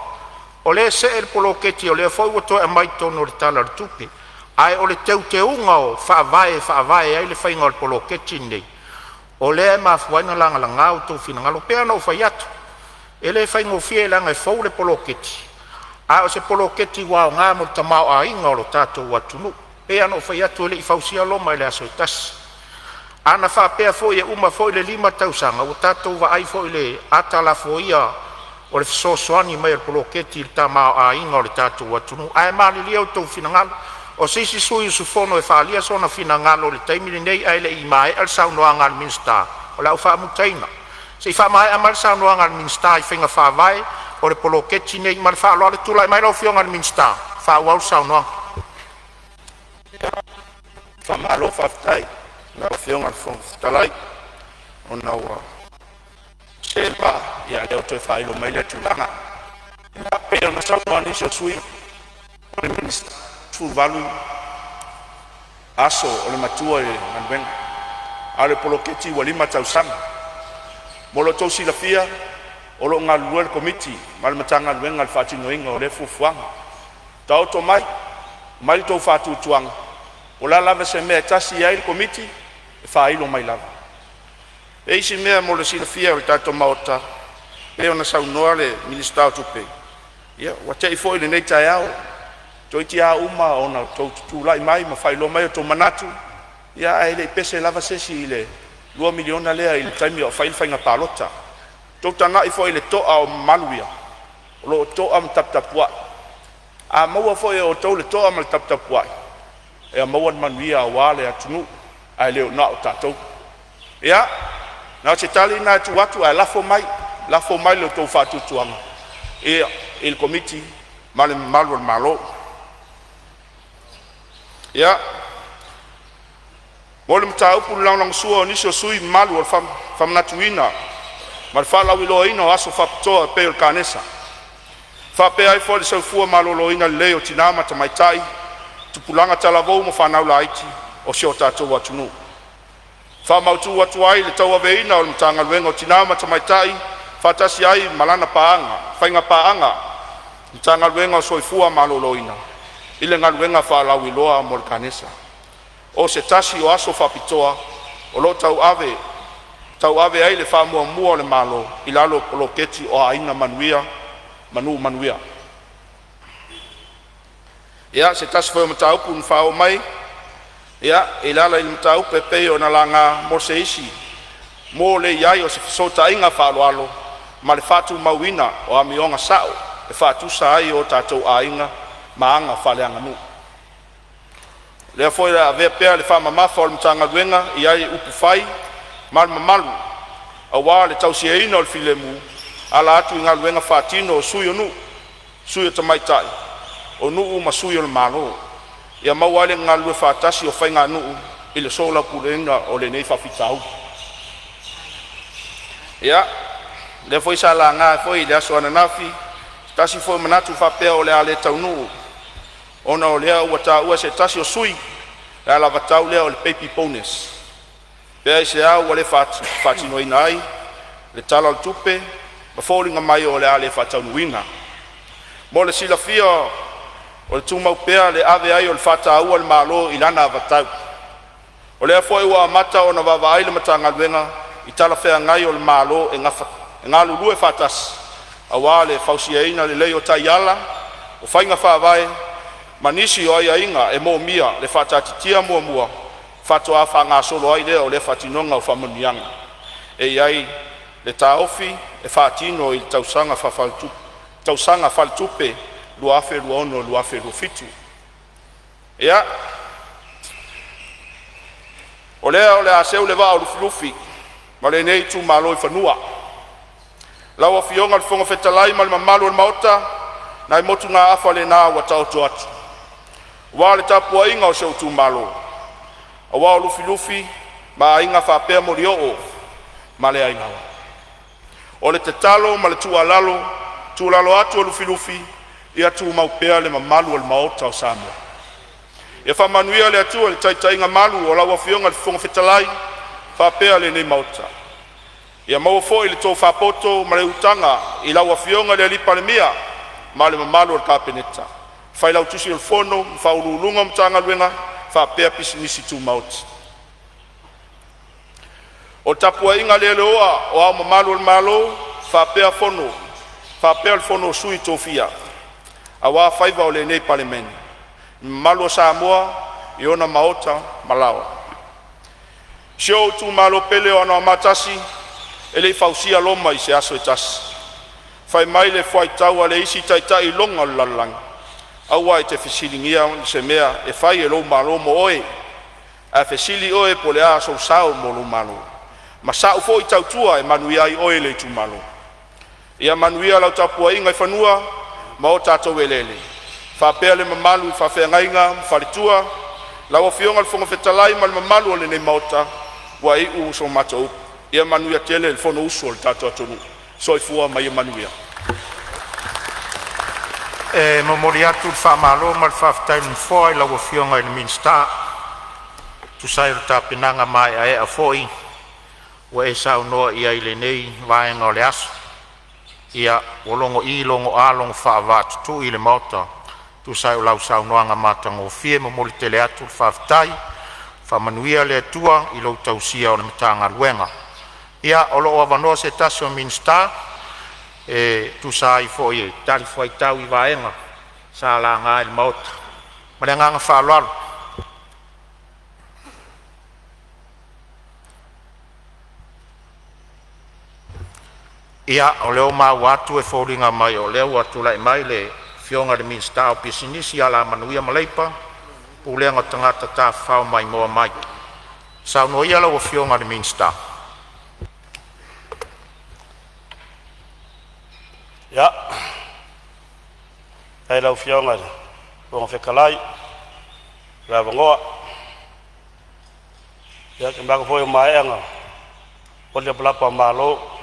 O le se e le poloketi o le fo ua toa e mai tono le tala le tupi. Ai o le te unga o whaavai ai le whainga o le poloketi nei. O le ma fuaina langa langa o tau finangalo pea na o whai atu. Ele fai ngofie langa e fau le poloketi. A o se poloketi wao ngā mo tamau a inga o lo tātou watunu. Pea no fai atu ele i fausia loma ele aso i tasi. Ana wha pea fo i e uma fo i le 5 tausanga. O tātou wa ai fo i le atala fo ia o le fisosoani mai le poloketi le tamau a inga o le tātou watunu. Ae mali lia o tau finangalo. O sisi sui usufono e whaalia sona finangalo le taimili nei ai le i mai al saunoanga le minsta. O la ufa mutaina. Se fa mai amal sa no ngal minsta I finga fa vai o le poloketi nei mal fa lo le tula mai lo fio ngal minsta fa wa sa no fa malo fa tai na fio ngal fo talai ona wa se pa ya le to fa lo mai le tulanga na pe na sa no ni so sui o le minsta tu valu aso o le matua e ngal ale poloketi wa 5 tausanga Molo tau sila fia, o lo ngal luel komiti, mal matanga luel ngal fatino inga o le fufuanga. Tau to mai tau fatu tuanga. O la lava se mea tasi ia il komiti, e fa ilo mai lava. E isi mea molo sila fia o tato maota, e ona sau noa le ministau tupe. Ia, wate ifo ile nei tai au, to iti a uma ona tau tutulai mai, ma fa ilo mai o to manatu. Ia, aile I pese lava sesi ile, 2 miliona lea I le taimi o whainga palota. Tau tanga I fo I le toa o manuia. O lo toa ma taptapua. A maua fo e o tau le toa ma le taptapua. E a maua manuia o wale a tunu. A leo na o tatou. Ia, na o se tali na tu watu a lafo mai le tau fatu tuanga. Ia, il komiti ma le malo. Ia, Mole mta upu lang sua nisho sui malu or fam natuina. Mal fala wilo ino aso faptoa pe kanesa. Fa pe ai fo se fu malo ina leo tinama tamaitai. Tupulanga talavo mo fa na laiti o shota to watunu. Fa mautu watu ai le tawa veina o mtanga wengo tinama tamaitai. Fa tasi ai malana paanga, fainga paanga. Mtanga wengo so fu malo ina. Ile ngal wenga fa la wilo mo kanesa. O se tasi o aso whapitoa, o lo tau ave ai le wha mua le malo, I lalo poloketi o aina manuia. Ia, se tasi whai mataupu un whao mai, ia, I lala I mataupu pe o na langa mo se isi, mo le iai o se fisota inga whaaloalo, ma le whatu mauina o amionga sao, le whatu sa ai o tātou ainga, maanga whaleanga mu. Le foi la ve pe le fama ma fol mtanga duenga I ai upu fai mal malu awa le tausia ino le filemu ala atu nga duenga fatino suyo tamaitai o nu ma suyo le malo ia mawale nga lu fatasi o fainga nu ile sola pulenga o le nei fafitau ia le foi sala nga foi le aso na nafi tasi foi manatu fa pe o le ale taunu ona o lea ua ua se tasi o sui e la vatau lea o le baby bonus pea I se au le fatinoina ai le tala o le tupe ma fōlinga mai o le a le fataunuina mo le silafia o le tumau pea le ave ai o le fataua le malo I lana vatau o lea foi ua amata ona vavaai le matagaluega I tala feagai o le malo e galulue fatasi auā le fausiaina lelei o taiala o faiga faavae manisi o aiaiga e momia le faatatitia muamua fatoa faagasolo ai lea o le fatinoga o faamaniaga e iai le taofi e faatino I le tausaga faafaletupu tausanga faltupe lua afe lua ono lua afe lua fitu ia ole a seu le va o lufi ma le nei tu malo I fanua lawa fionga le fonga fetalai ma le mamalu le maota na I motu ngā afa le nā wa tau tu atu wa le tapua inga o seu tu malo a wa o lufi ma inga whapea mori o ma le aingawa o le te talo ma le tualalo atu o lufi ia tu maupea le mamalu o le maota o Samoa ia whamanuia le atu o le taitainga malu o lawa fionga le fonga fetalai whapea le nei maota ia mau foi le tō whapoto ma le utanga I lawa fionga le li Palemene ma le mamalu o le kapeneta whai lau tusi o fono whaurulunga mtanga luenga whapea pisinisi tu mauti o tapua inga le oa o au mamalu o le malo whapea fono whapea le fono sui tōfia a wā whaiva o le nei Palemene mamalu o Samoa I ona maota malawa sio tu malo pele o ana matasi ele fausia loma I se aso e tasi fai mai le fai tau ale isi taitai longa lalang aua I te fesilingia se mea e fai e lo malo mo oe a fesili oe po le aso sao mo lo malo ma sao fo I tautua e manuia I oe le tu malo ia manuia lau tapua inga I fanua ma o tato welele fa pea le mamalu fa fe ngainga falitua lau fionga le fonga fetalai ma le mamalu o le nei maota wa I u so matou ia manuia tele le fono uso le tato atonu so I fua mai manuia momori atu whamalo ma le whaftai mfoa I lawa fionga I le minsta tu sai o tapinanga mai a foi wa e sao noa ia I le nei vaenga o le aso ia o longo I longo a longo whaavatu tu I le maota tu sai o lau sao noanga matanga o fie momori tele atu le whaftai whamanuia le atua I lau tausia o le mitanga luenga ia o loo avanoa se tasi o minsta tu sai fo I tali foi tau I vaenga sa la ngā I maota ma le nganga whaaloalo ia o leo mau atu e fōringa mai o leo atu lai mai le fionga le minsta o pisinisi ala manuia maleipa puleanga tangata ta whao mai moa mai sao no ia lau o fionga le minsta ia ai lau fionga o whekalai la vangoa ia ke mbaka foi mai anga o le plapa malo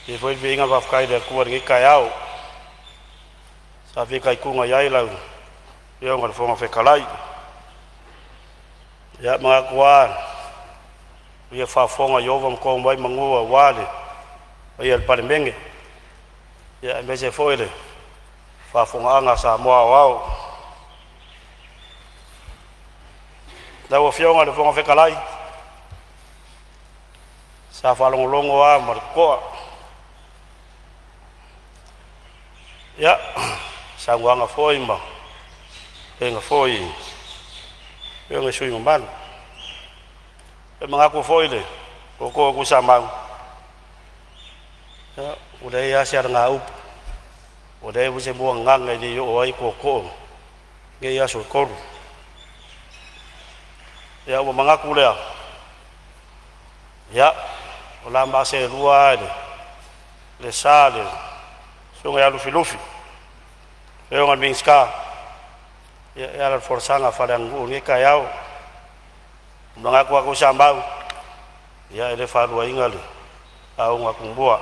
e foi vinga va ficar de cor ngi kai au sa vi kai kunga yai lau ia ngal fonga whekalai ia mga kuan ia fa fonga yova mko mai mangua wale ia le Palemene ia me se foi le fa fonga anga Samoa wao lau fionga le fonga whekalai sa fa longo a marcoa ia sanguanga foi ma enga foi enga sui man e mga ko foi le ko samang ya udah ya siar ngau udah bu se buang ngang ni yo ai ko nge ya so ko ya o mga ko le ya ola ma se rua le sale sunga ya lufi eu ngal mingska ya la forsanga fadangu ngi kayau mga ko ako sambau ya ele faru ingal au ngakumbua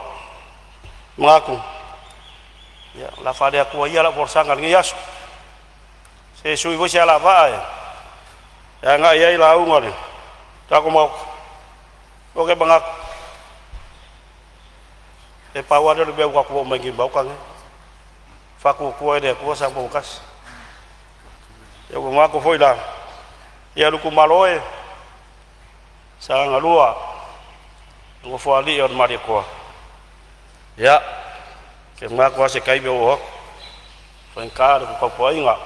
ngaku ya la fade ko ya la forsanga ngi yasu se sui vo sia la va ya nga ya la u ngale ta ko mo o ke bangak e pawa de be ko mo ngi ba kan fa ko de ko sa bo kas ya ko ma ko foi la ya lu ko maloe sa ngalua ko fo ali on mari ko ya ke ma ko se kai be o fa encaro ko po inga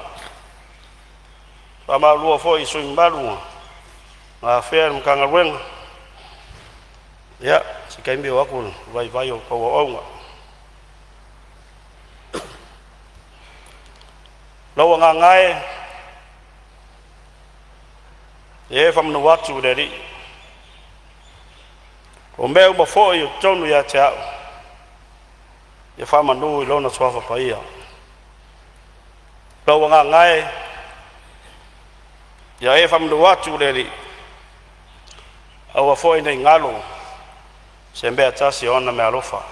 pa ma lu fo isu mbalu a fer mo kan wen ya se kai be o ko vai o ko o Lau ngai e famnu watu dari o meu ma foi tonu ya cha ya fama no lo na swafa paia lau ngai ya e famnu watu dari au foi nei ngalo sembe atasi ona me alofa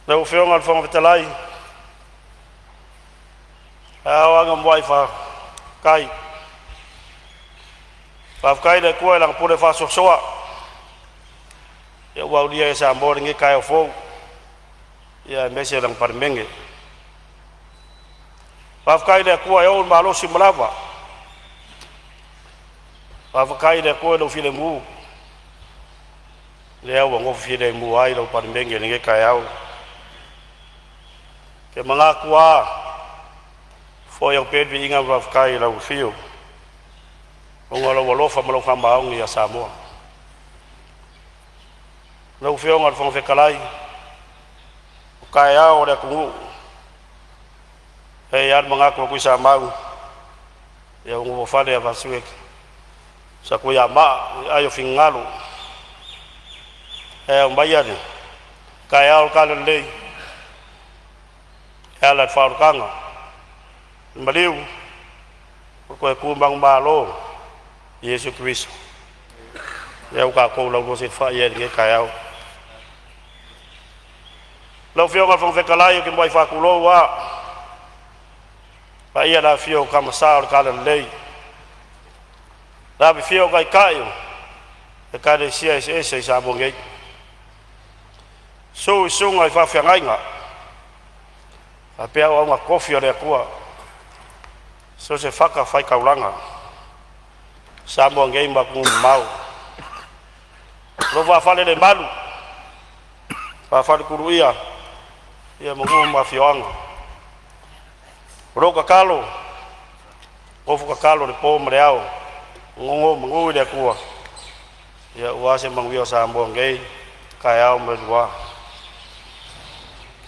lau feonga fonga betalai awanga mwai fa kai de ko lang pure fa so soa ya wa dia sa mbor ngi kai fo ya mese lang Palemene kai de ko yo malo simlava kai de ko do file mu le wa ngo file mu ai do Palemene ngi kai au ke manga kwa fo yang pedwi inga raf kai la fio ngolo wolo fa malo fa maung ya Samoa la fio ngal fo fe kalai kai au de ku e yar manga ko ku sa mau ya ngo fa de va suek sa ku ya ma ayo fingalo e mbayani kai au kalon le ala fa kanga Maliu ko kumbang malo Yesu Kristo ya ka ko lo go se fa ye nge kayao lo fio ka fon fe kalayo ke mboi fa kulo wa pa ia la fio kama sa ka le la bi fio ka kayo e ka de sia se sa bonge so ngai fa fa ngai nga apea o nga kofi ole kwa so se faka fai kaulanga Samoa ngai ma ku mau lo va fale de malu va fale kuruia ia mo ma fioanga roka kalo o fuka kalo de po mreao ngo de kwa ia wase mangwio Samoa ngai kayao medwa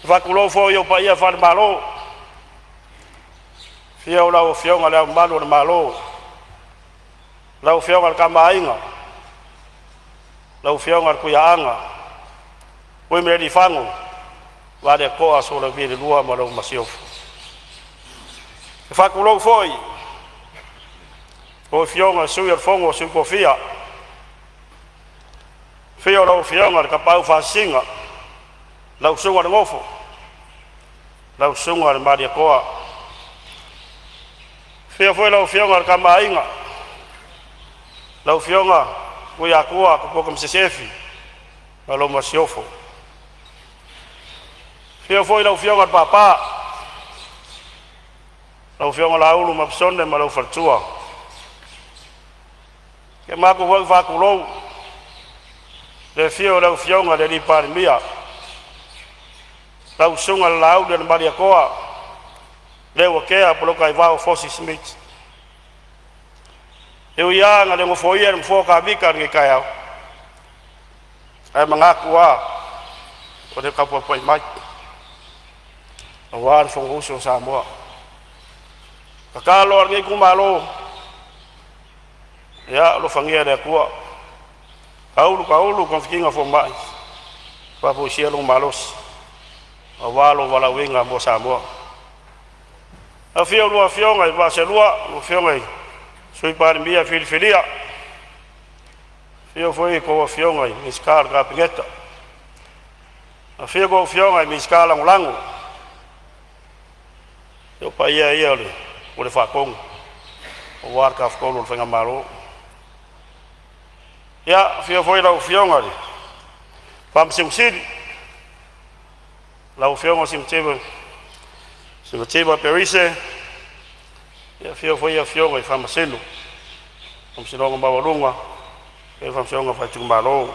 va kulo fo yo pa ia fale malo fio la fio ngala malo malo lau fio ngal kamainga lau fio ngal kuyaanga we me di fango wa de ko aso le vi lua ma lo masio fa kulo foi o fio ngal su yer fongo su kofia fio lau fio ngal ka pau fa singa lau su ngal ngofo lau su ngal ma de ko fio foi lau fio ngal kamainga lau fionga kuya kuwa kupoka msesefi malo masiofo fio foi lau fionga papa lau fionga laulu mapsonde malo fartua ke mako wa va kulo le fio lau fionga de di Palemene lau sunga lau de maria koa le wakea poloka ivao fosi smith eu ia ngale ngo foia mo ka bika ngi kaya ai mangaku wa ko de kapo pai mai awar fo uso Samoa kakalo ngi kumalo ya lo fangia de kwa kaulu kon fikinga fo mai pa po sielo malos awalo wala winga mo Samoa afio lo afio ngai ba se lo fio ngai sui Palemene filia fio foi ko fio ngai miskar ka pingeta a fio ko fio ngai miskar lango yo pa ia le o le fa kong o war ka ko lo fenga malo ya fio foi la fio ngai pam simsidi la fio ngai simteba perise ya fio foi fio ngai fa maselo om sinonga babalunga e fa sinonga fa tumbalo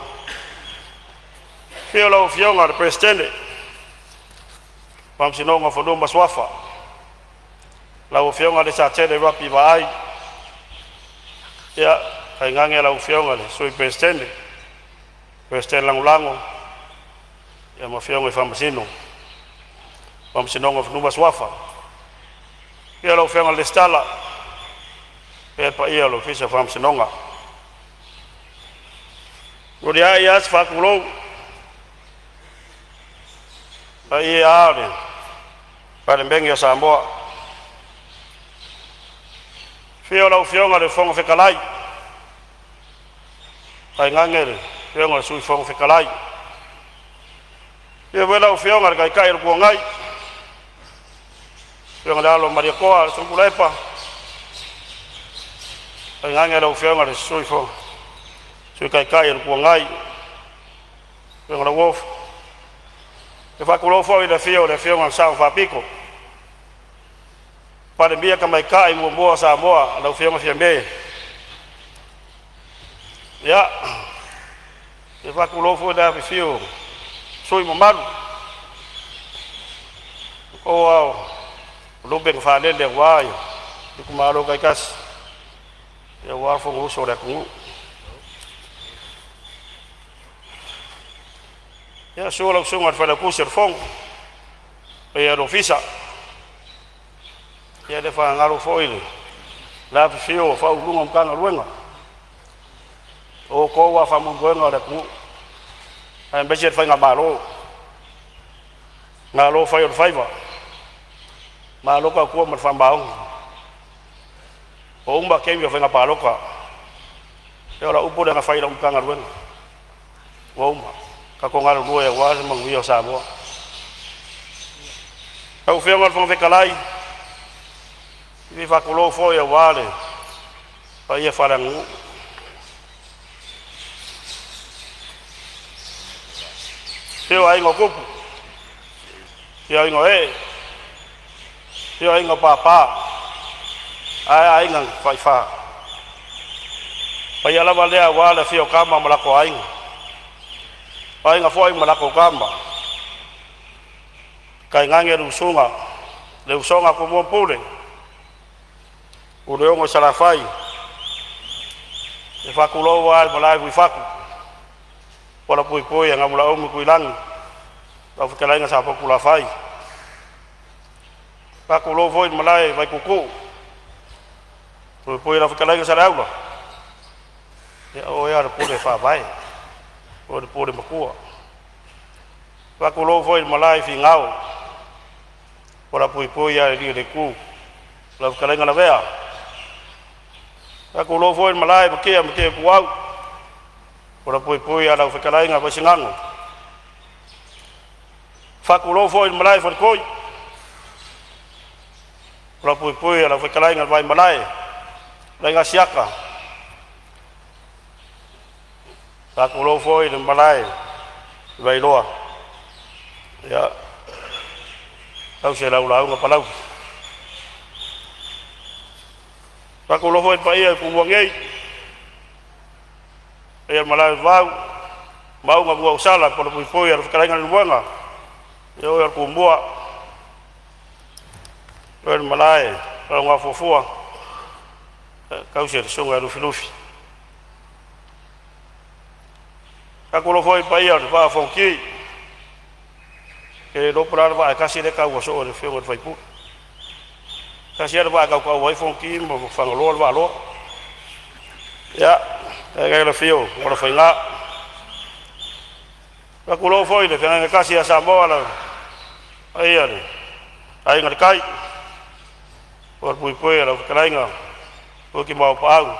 fio la fio ngai presidente pam sinonga fa do maswafa la fio ngai sa tele rapi vai ya kai ngange la fio ngai sui presidente lango e mafiongo e famasino of numa swafa ia lo fenga le stala e pa ia lo fisa famasinonga o dia ia fa kulo pa ia ale Palemene ya Samoa fio lo fionga le fonga fekalai ai ngangere fionga sui fonga fekalai ia vela fionga kai ro ngai fionga dalo maria koa so kulepa ai ngangere fionga le sui fonga sui kai ro ngai fionga wolf e fa kulo fo le fionga sa fa pico para bia kama kai mo Samoa la fionga fiambe ya e fa kulo fo da fio soi mo malu o wow lo ben fa le wai ku malo kai kas ya wa fo go so da ku ya so lo so ngat fa la ku ser fong e ro fisa ya de fa ngalo fo ile la fio fa u ngom kan ruenga o ko wa fa mo ruenga da ku ai be jet fa ngalo fa yo faiva malo ka ku mo fa baung o umba ke yo fa ngapalo ka yo la upo da fa ila un kan ruenga o umba ka ko ngalo rue wa mo ngi yo Samoa au fio ngal fo fekalai vi fa kulo fo ya wale pa ia farangu fio ai ngokupu fio ai ngoe fio ai ngopapa ai ngang fai fa pa ia la vale wale fio kama malako ai nga foi malako kama kai ngange rusunga le usonga ko mo pule o leongo salafai e fakulo wa malai wi faku pola pui nga mula o mi kuilang la fikala nga sa fakula fai fakulo foi malai vai kuku pui la fikala nga sa laula ya o ya pule fa vai o pule makua fakulo foi malai fi ngau pola pui ya ri de ku la fikala nga la vea aku lo foi malai mke puau ora poi ala fikalai nga basingango faku lo foi malai for koi ora poi ala fikalai nga vai malai nga siaka faku lo foi malai vai loa ya tau se lau nga palau Paku lo foi pa ia ku wangei e malai mau nga buau sala por pui ar fikalanga luanga yo ar kumbua er malai nga fofua kau se songa lu filufi Paku lo foi pa ia pa fonki e do pra va kasi de kau so de fio vai pu kasi ada ba kau wai fonki mo fangolo ba lo ya ga le fio ora foi nga la kulo foi le kana kasi a Samoa la ai ngar kai por pui la kalainga o ki mau pau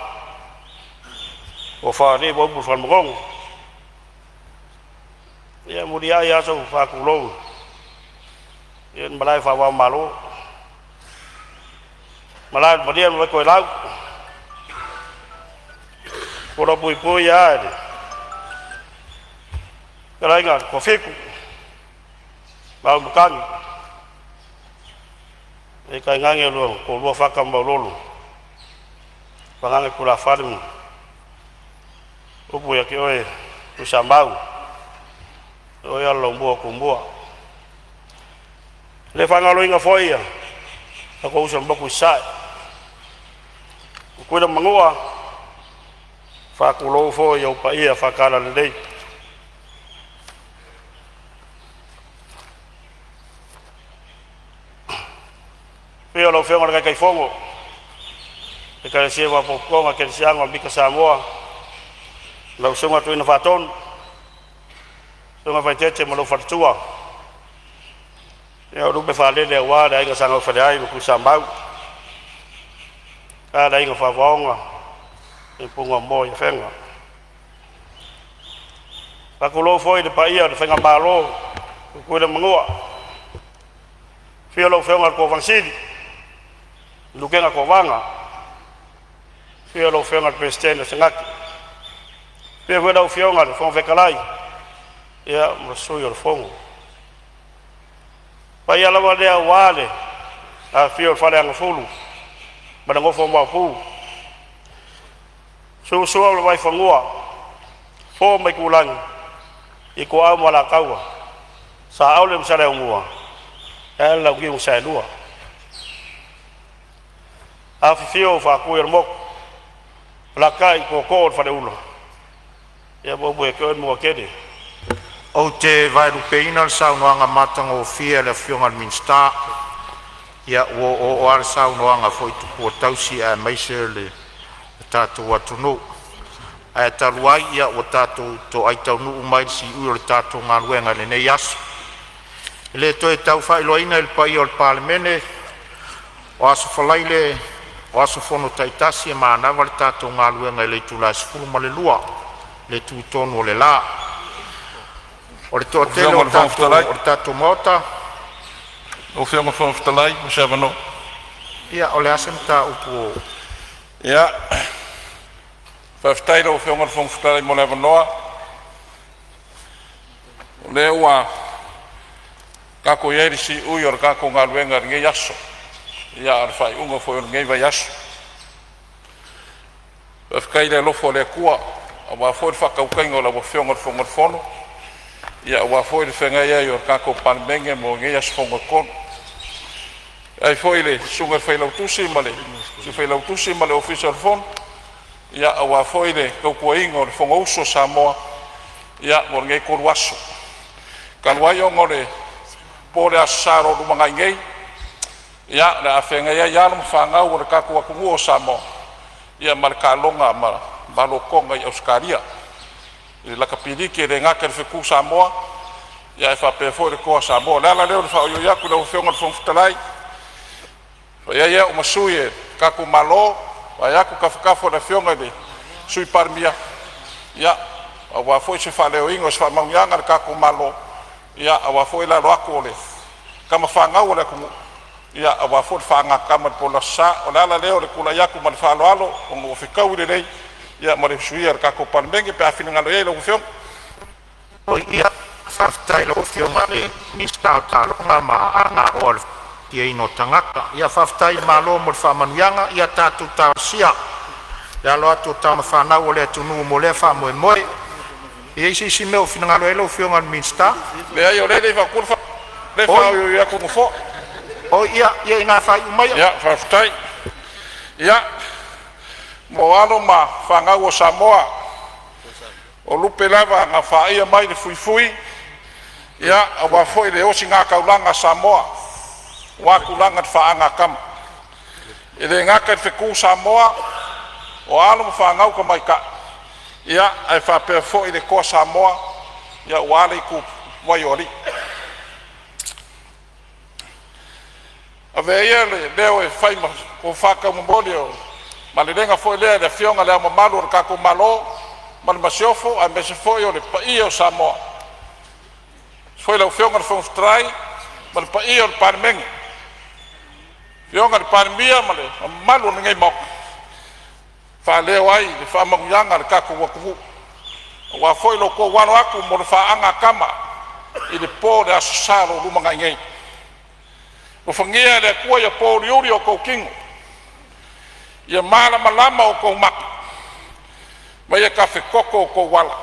o fa ni bo bu fan mong ya mudia ya so fa kulo yen malai fa wa malo malai badian wa ko lau ora pui ya kalainga ko fiku ba bukan e kai ngange lo ko lo fa kam ba lolo pangange kula farm upu ya kioe usambau o ya lombo kumbua le fanga lo inga foia ko usamba ku sai ko da mangua fa ku lo fo yo pa ia fa kala le lo fenga kai fongo e ka se wa pokonga ke se anga bika Samoa lo sunga tu ina faton sunga vai tete mo lo fatua ya ru be fale le wa da ga sanga fale ai ku sambau ka da ga fa vonga e punga mo ya fenga pa ko lo foi de pa ia de fenga malo ku le mangua fio lo fenga ko vansidi lukenga ko vanga fio lo fenga presidente sengaki pe veda o fionga de fon vekalai ya mo suyo lo fongo pa ia la wale wale a fio fale ang fulu ba ngo fo ma pu so lo vai fangua fo mai kulang iko a wala kawa sa aule msale ngua ela gi usa lua a fio fa ku yermok la kai ko ko fa de ulo ya bo ko mo kede o te vai rupeina sa noanga matanga o fia le fionga minsta ya o ar sa noanga foi tu po tausi a maisele tatu watunu a taluai ya o tatu to ai tau nu mai si u tatu ngaluenga le nei as le to e tau fa iloina il pai o Palemene o aso falaile o aso Fonotaga e mana val tatu ngaluenga le tula sfulu ma le lua le tu tonu le la o le to tele o tatu mota o fianga Fonotaga mo se vano ia o le asem ta upu ia Faftairo fianga Fonotaga mo le vanoa le ua kako yeri si uyor kako ngaluenga nge yaso ya arfai ungo fo nge va yaso afkaile lo fo le kua aba fo fa ka ukaingo la bo fianga fono ya wa fo le fenga ya yor kako Palemene mo nge yaso fongo kon ai fo ile sunga fa la tusi male si fa la tusi male official fon ya wa fo ile ko ko ingo fongo uso Samoa ya mo nge ko waso kan wa yo ngore pole asaro du mga ngei ya la afenga ya no fanga o ka ko ku o Samoa ya marka longa ma balokonga ya Australia la kapili ke de ngaka fe ku Samoa ya fa pe fo de ko Samoa la le fa yo ya ku no fenga fon futalai ya o masuye ka ku malo ya ku ka fo de fenga de sui parmia ya wa fo se fa le o ingos fa manganga ka ku malo ya awa foi la roako le kama fanga wala ku ya awa foi fanga kama pola sa ola la leo le kula ya ku mal falo alo o fika ule nei ya mare suyer ka ko Palemene pe afina ngalo ye lo fion o ia faftai lo fion male mi sta ta lo ngama anga ol tie ino tangata ia faftai malo mo fa manuanga ia tatu ta sia ya lo atu ta ma fa na wala tu nu mo le fa mo mo e si meu finangalo elo fionga minsta le ai ole le fa kurfa le fa yo ya ko fo o ia ina fa mai ya faftai ya mo alo ma fanga o Samoa o lupe lava nga fa ia mai le fui ya awa foi le o singa ka ulanga Samoa wa kulanga fa anga kam ele nga ka fe ku Samoa o alo fanga ko mai ka ya ai fa pe fo ile ko Samoa ya wale ku waiori ave ele deu e fai ma ko faka mo bodio ma le denga fo le de fionga le malo ka ko malo mal masiofo a me se fo yo le pa io Samoa foi le fionga fo strai mal pa io Palemene fionga Palemene male malo ngai mo fa le wai le fa manganga le kako wa foi lo ko wano aku mo fa anga kama i le po de asaro lu manga ngai o fangia le ko ya po riuri o ko king ya mala malama o ko mak ma ya ka fe koko ko wala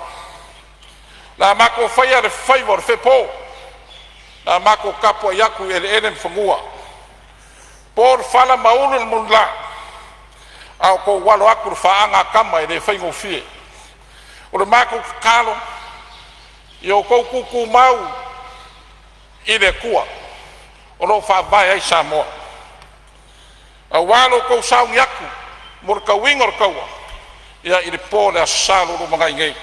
la mako faya le favor fe po la mako kapo yaku ele enen fangua por fala maulu munla au ko walo aku fa anga kama ele faingo fie o le mako kalo yo ko kuku mau ile kuwa o lo fa vai ai Samoa a walo ko sau yaku mor ka wingor kawa ia i le po le asalo ro mangai ngai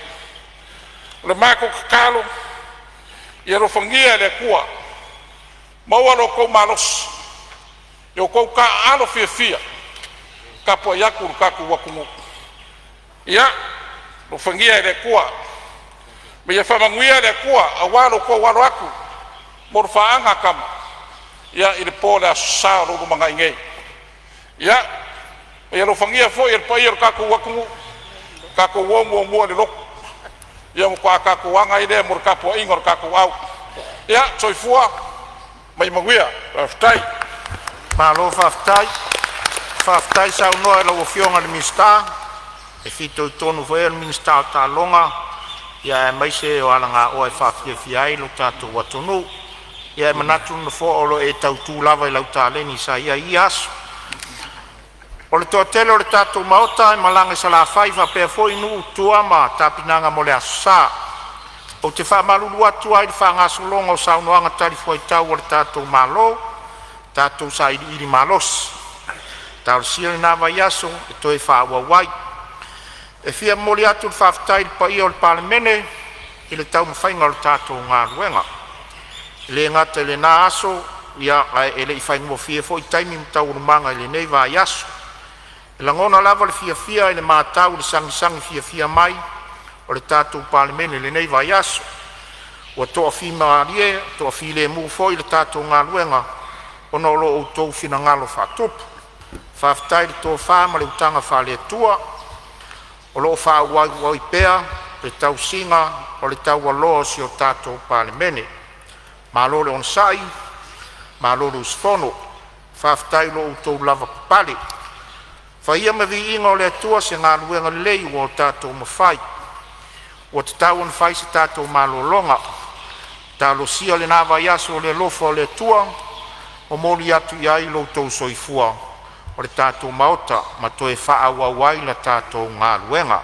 le mako kakalo ia ro fangia le kua mawalo ko malos yo ko ka alo fia ka po yaku ka ku wakumu ia ro fangia le kua me ia famanguia le kua a walo ko walo aku mor faanga kama ia i le po le asalo ro mangai ngai ia ia ro fangia fo ia pa ia ka ku wakumu ka ko wo le lok ia mo ka ko wanga ide mor ka po ingor ka ko au ia soifua mai manguia aftai malo faftai sa no lo fionga de mista e fito tonu foi mista ta longa ia mai se o alanga o e fafiai lo tatu watunu ia manatu no fo o e tau tu lava i lauta leni sa ia ias o le totele o le tatu maota e malanga sa la faiva pe foi nu tua ma tapinanga mo le asa o te wha malulu atu ai wha ngasulonga o saunoanga tari foi tau o le tatu malo tatu sa iri malos tau siri nava yaso e toi wha awawai e fia moli atu le whaftai pa ia o le Palemene i le tau mawhainga o le tatu ngā ruenga le ngata le nā aso ia e le i whaingo fia foi taimi mtau rumanga i le nei va yaso e la ngona lava le fia i le mātau le sangi fia mai o le tātou Palemene le nei vai aso ua toa fi maarie toa fi le mu foi le tātou ngā luenga ona o lo o tou fina ngalo whatupu whaftai le tō whama le utanga whale tua o lo wha wai pea le tau singa o le tau aloa si o tātou Palemene malo le onsai malo le usfono whaftai lo o tou lava papale whaia me vi inga o le atua se ngā luenga lei o tātou mawhai o te tau an whai se tātou malolonga talo sia le nava yaso o le lofa o le atua o moli atu iai lo tau soifua o le tātou maota ma toe wha awawai la tātou ngā luenga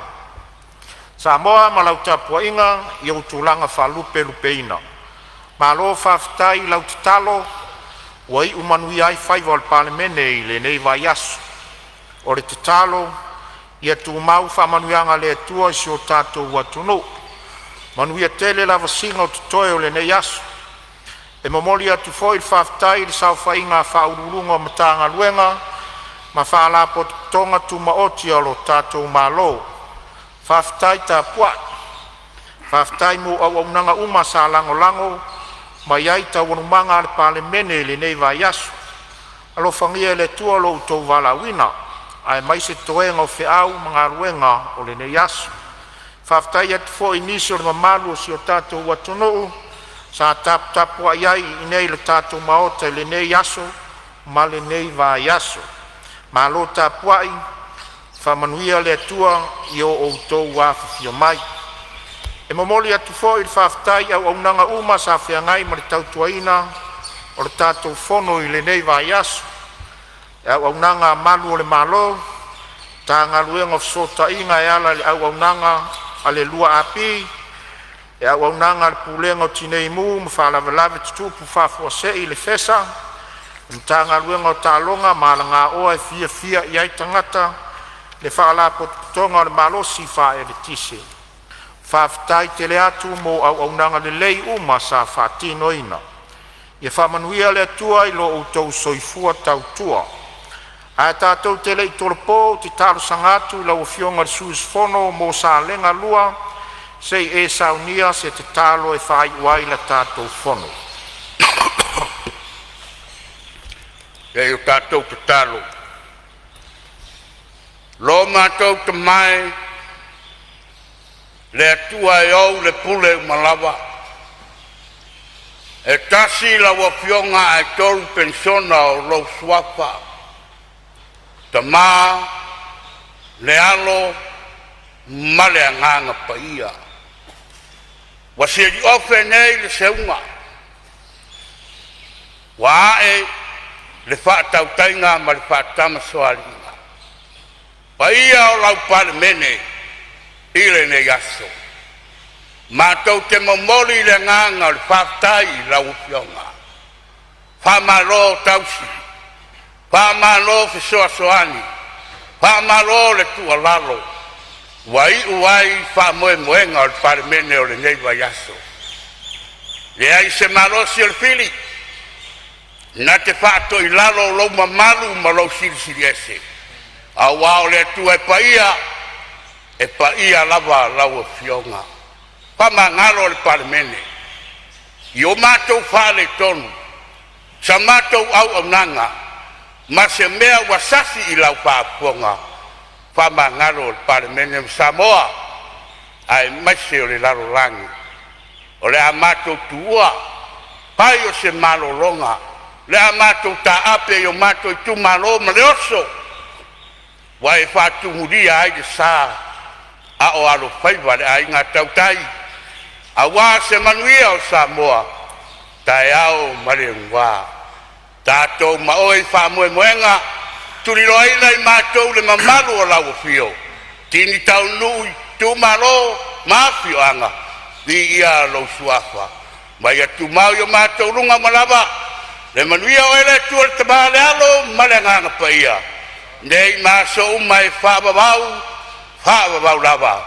Samoa ma lau tapua inga i au tūlanga wha lupe ina ma lo whaftai lau te talo wa i umanui ai whaiva o le Palemene i le nei vai yaso o le te talo ia tu mau whamanuianga le atua si o tātou watunu. Manuia tele lava singa o tutoe o le nei aso. E momoli atu foi il whaftai li sau whainga whaururunga matanga luenga ma whaalapo tonga tu maoti o lo tātou malo. Whaftai ta puat. Whaftai mo au aunanga uma sa lango ma iai ta wanumanga le Palemene le nei vai aso. Alo whangia le tua lo utou wala wina. Ai mai se toenga o whiau mga ruenga o le nei aso. Whaftai atu fo inisio le mamalu o si o tātou watunu sa tapu ai ai i nei le tātou maota le nei aso ma le nei vai aso. Ma lo tapu ai whamanuia le atua i o outou wafifia mai. E momoli atu fo i le whaftai au aunanga uma sa whiangai ma le tautuaina o le tātou fono i le nei vai aso. Au aunanga malu o le malo, ta ngaluenga fsota inga e ala le au aunanga ale lua api, e au aunanga le pulenga o tinei mu, mwhalavelave tutupu whafua se i le fesa, ta ngaluenga o talonga, malanga oa e fia iai tangata, le whaalapo tutonga o le malosi wha e le tise. Whaftai tele atu mo au aunanga le lei uma sa whatino ina. Ia whamanuia le atua i lo outou soifua tautua. A tātou te lei toropo, te talo sangatu, lau fionga suus fono, mo sa lenga lua, sei e saunia se te talo e whai wai la tātou fono. Kei o tātou te talo. Lo mātou te mai, le atua e au le pule malawa. E tasi lau fionga e tolu pensiona o lau suafa. Tama le alo male anganga paia. Wasiri ofe nei le seunga. Wae le whaatau tainga ma le whaatama soaringa. Paia o lau Palemene i le nei aso. Mātou te momori le nganga le whaatai lau fionga. Whamaro tausi. Whamalo fesoasoani. Whamalo le tualalo. Wai uai whamoemoenga o le Palemene o le nei vaiaso. Le ai se malosi o le fili. Na te whaato I lalo lau mamalu ma lau sirisiri ese. A wao le tua e paia lava lau o fionga. Whamangalo le Palemene. I o mātou whale tonu. Sa mātou au nanga. Ma se mea wasasi I lau whaapuanga. Whamangalo le Palemene Samoa. Ai maise o le laro langi. O le a mātou tuua. Pai o se malolonga. Le a mātou ta ape o mātou I tu malo ma le oso. Wa e whātu muria ai de sā. A o alo whaiva le ai ngā tautai. A wā se manuia o Samoa. Tai au mare ngā. Tātou ma oi whamoemoenga. Turi roi nei mātou le mamalu o lau fio. Tini tau nui tu malo mafio anga. Di ia lo suafa. Mai atu mau yo mātou runga malava. Le manuia o ele tu te male alo male nganga pa ia. Nei maso mai whaababau lava.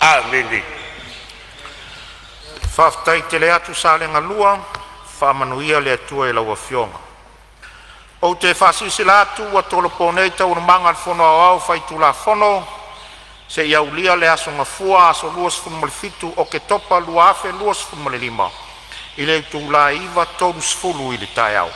Ameni. Whaftai te le atu sa le ngalua, whamanuia le atua e laua fionga. O te whasisi la atu wa tolopone tau na manga fono au whai tu la fono, se iau lia le aso ngafua aso luas funmalifitu Oketopa luafe luas funmalilima. Ile tu la iwa tonu sfulu ili tai au.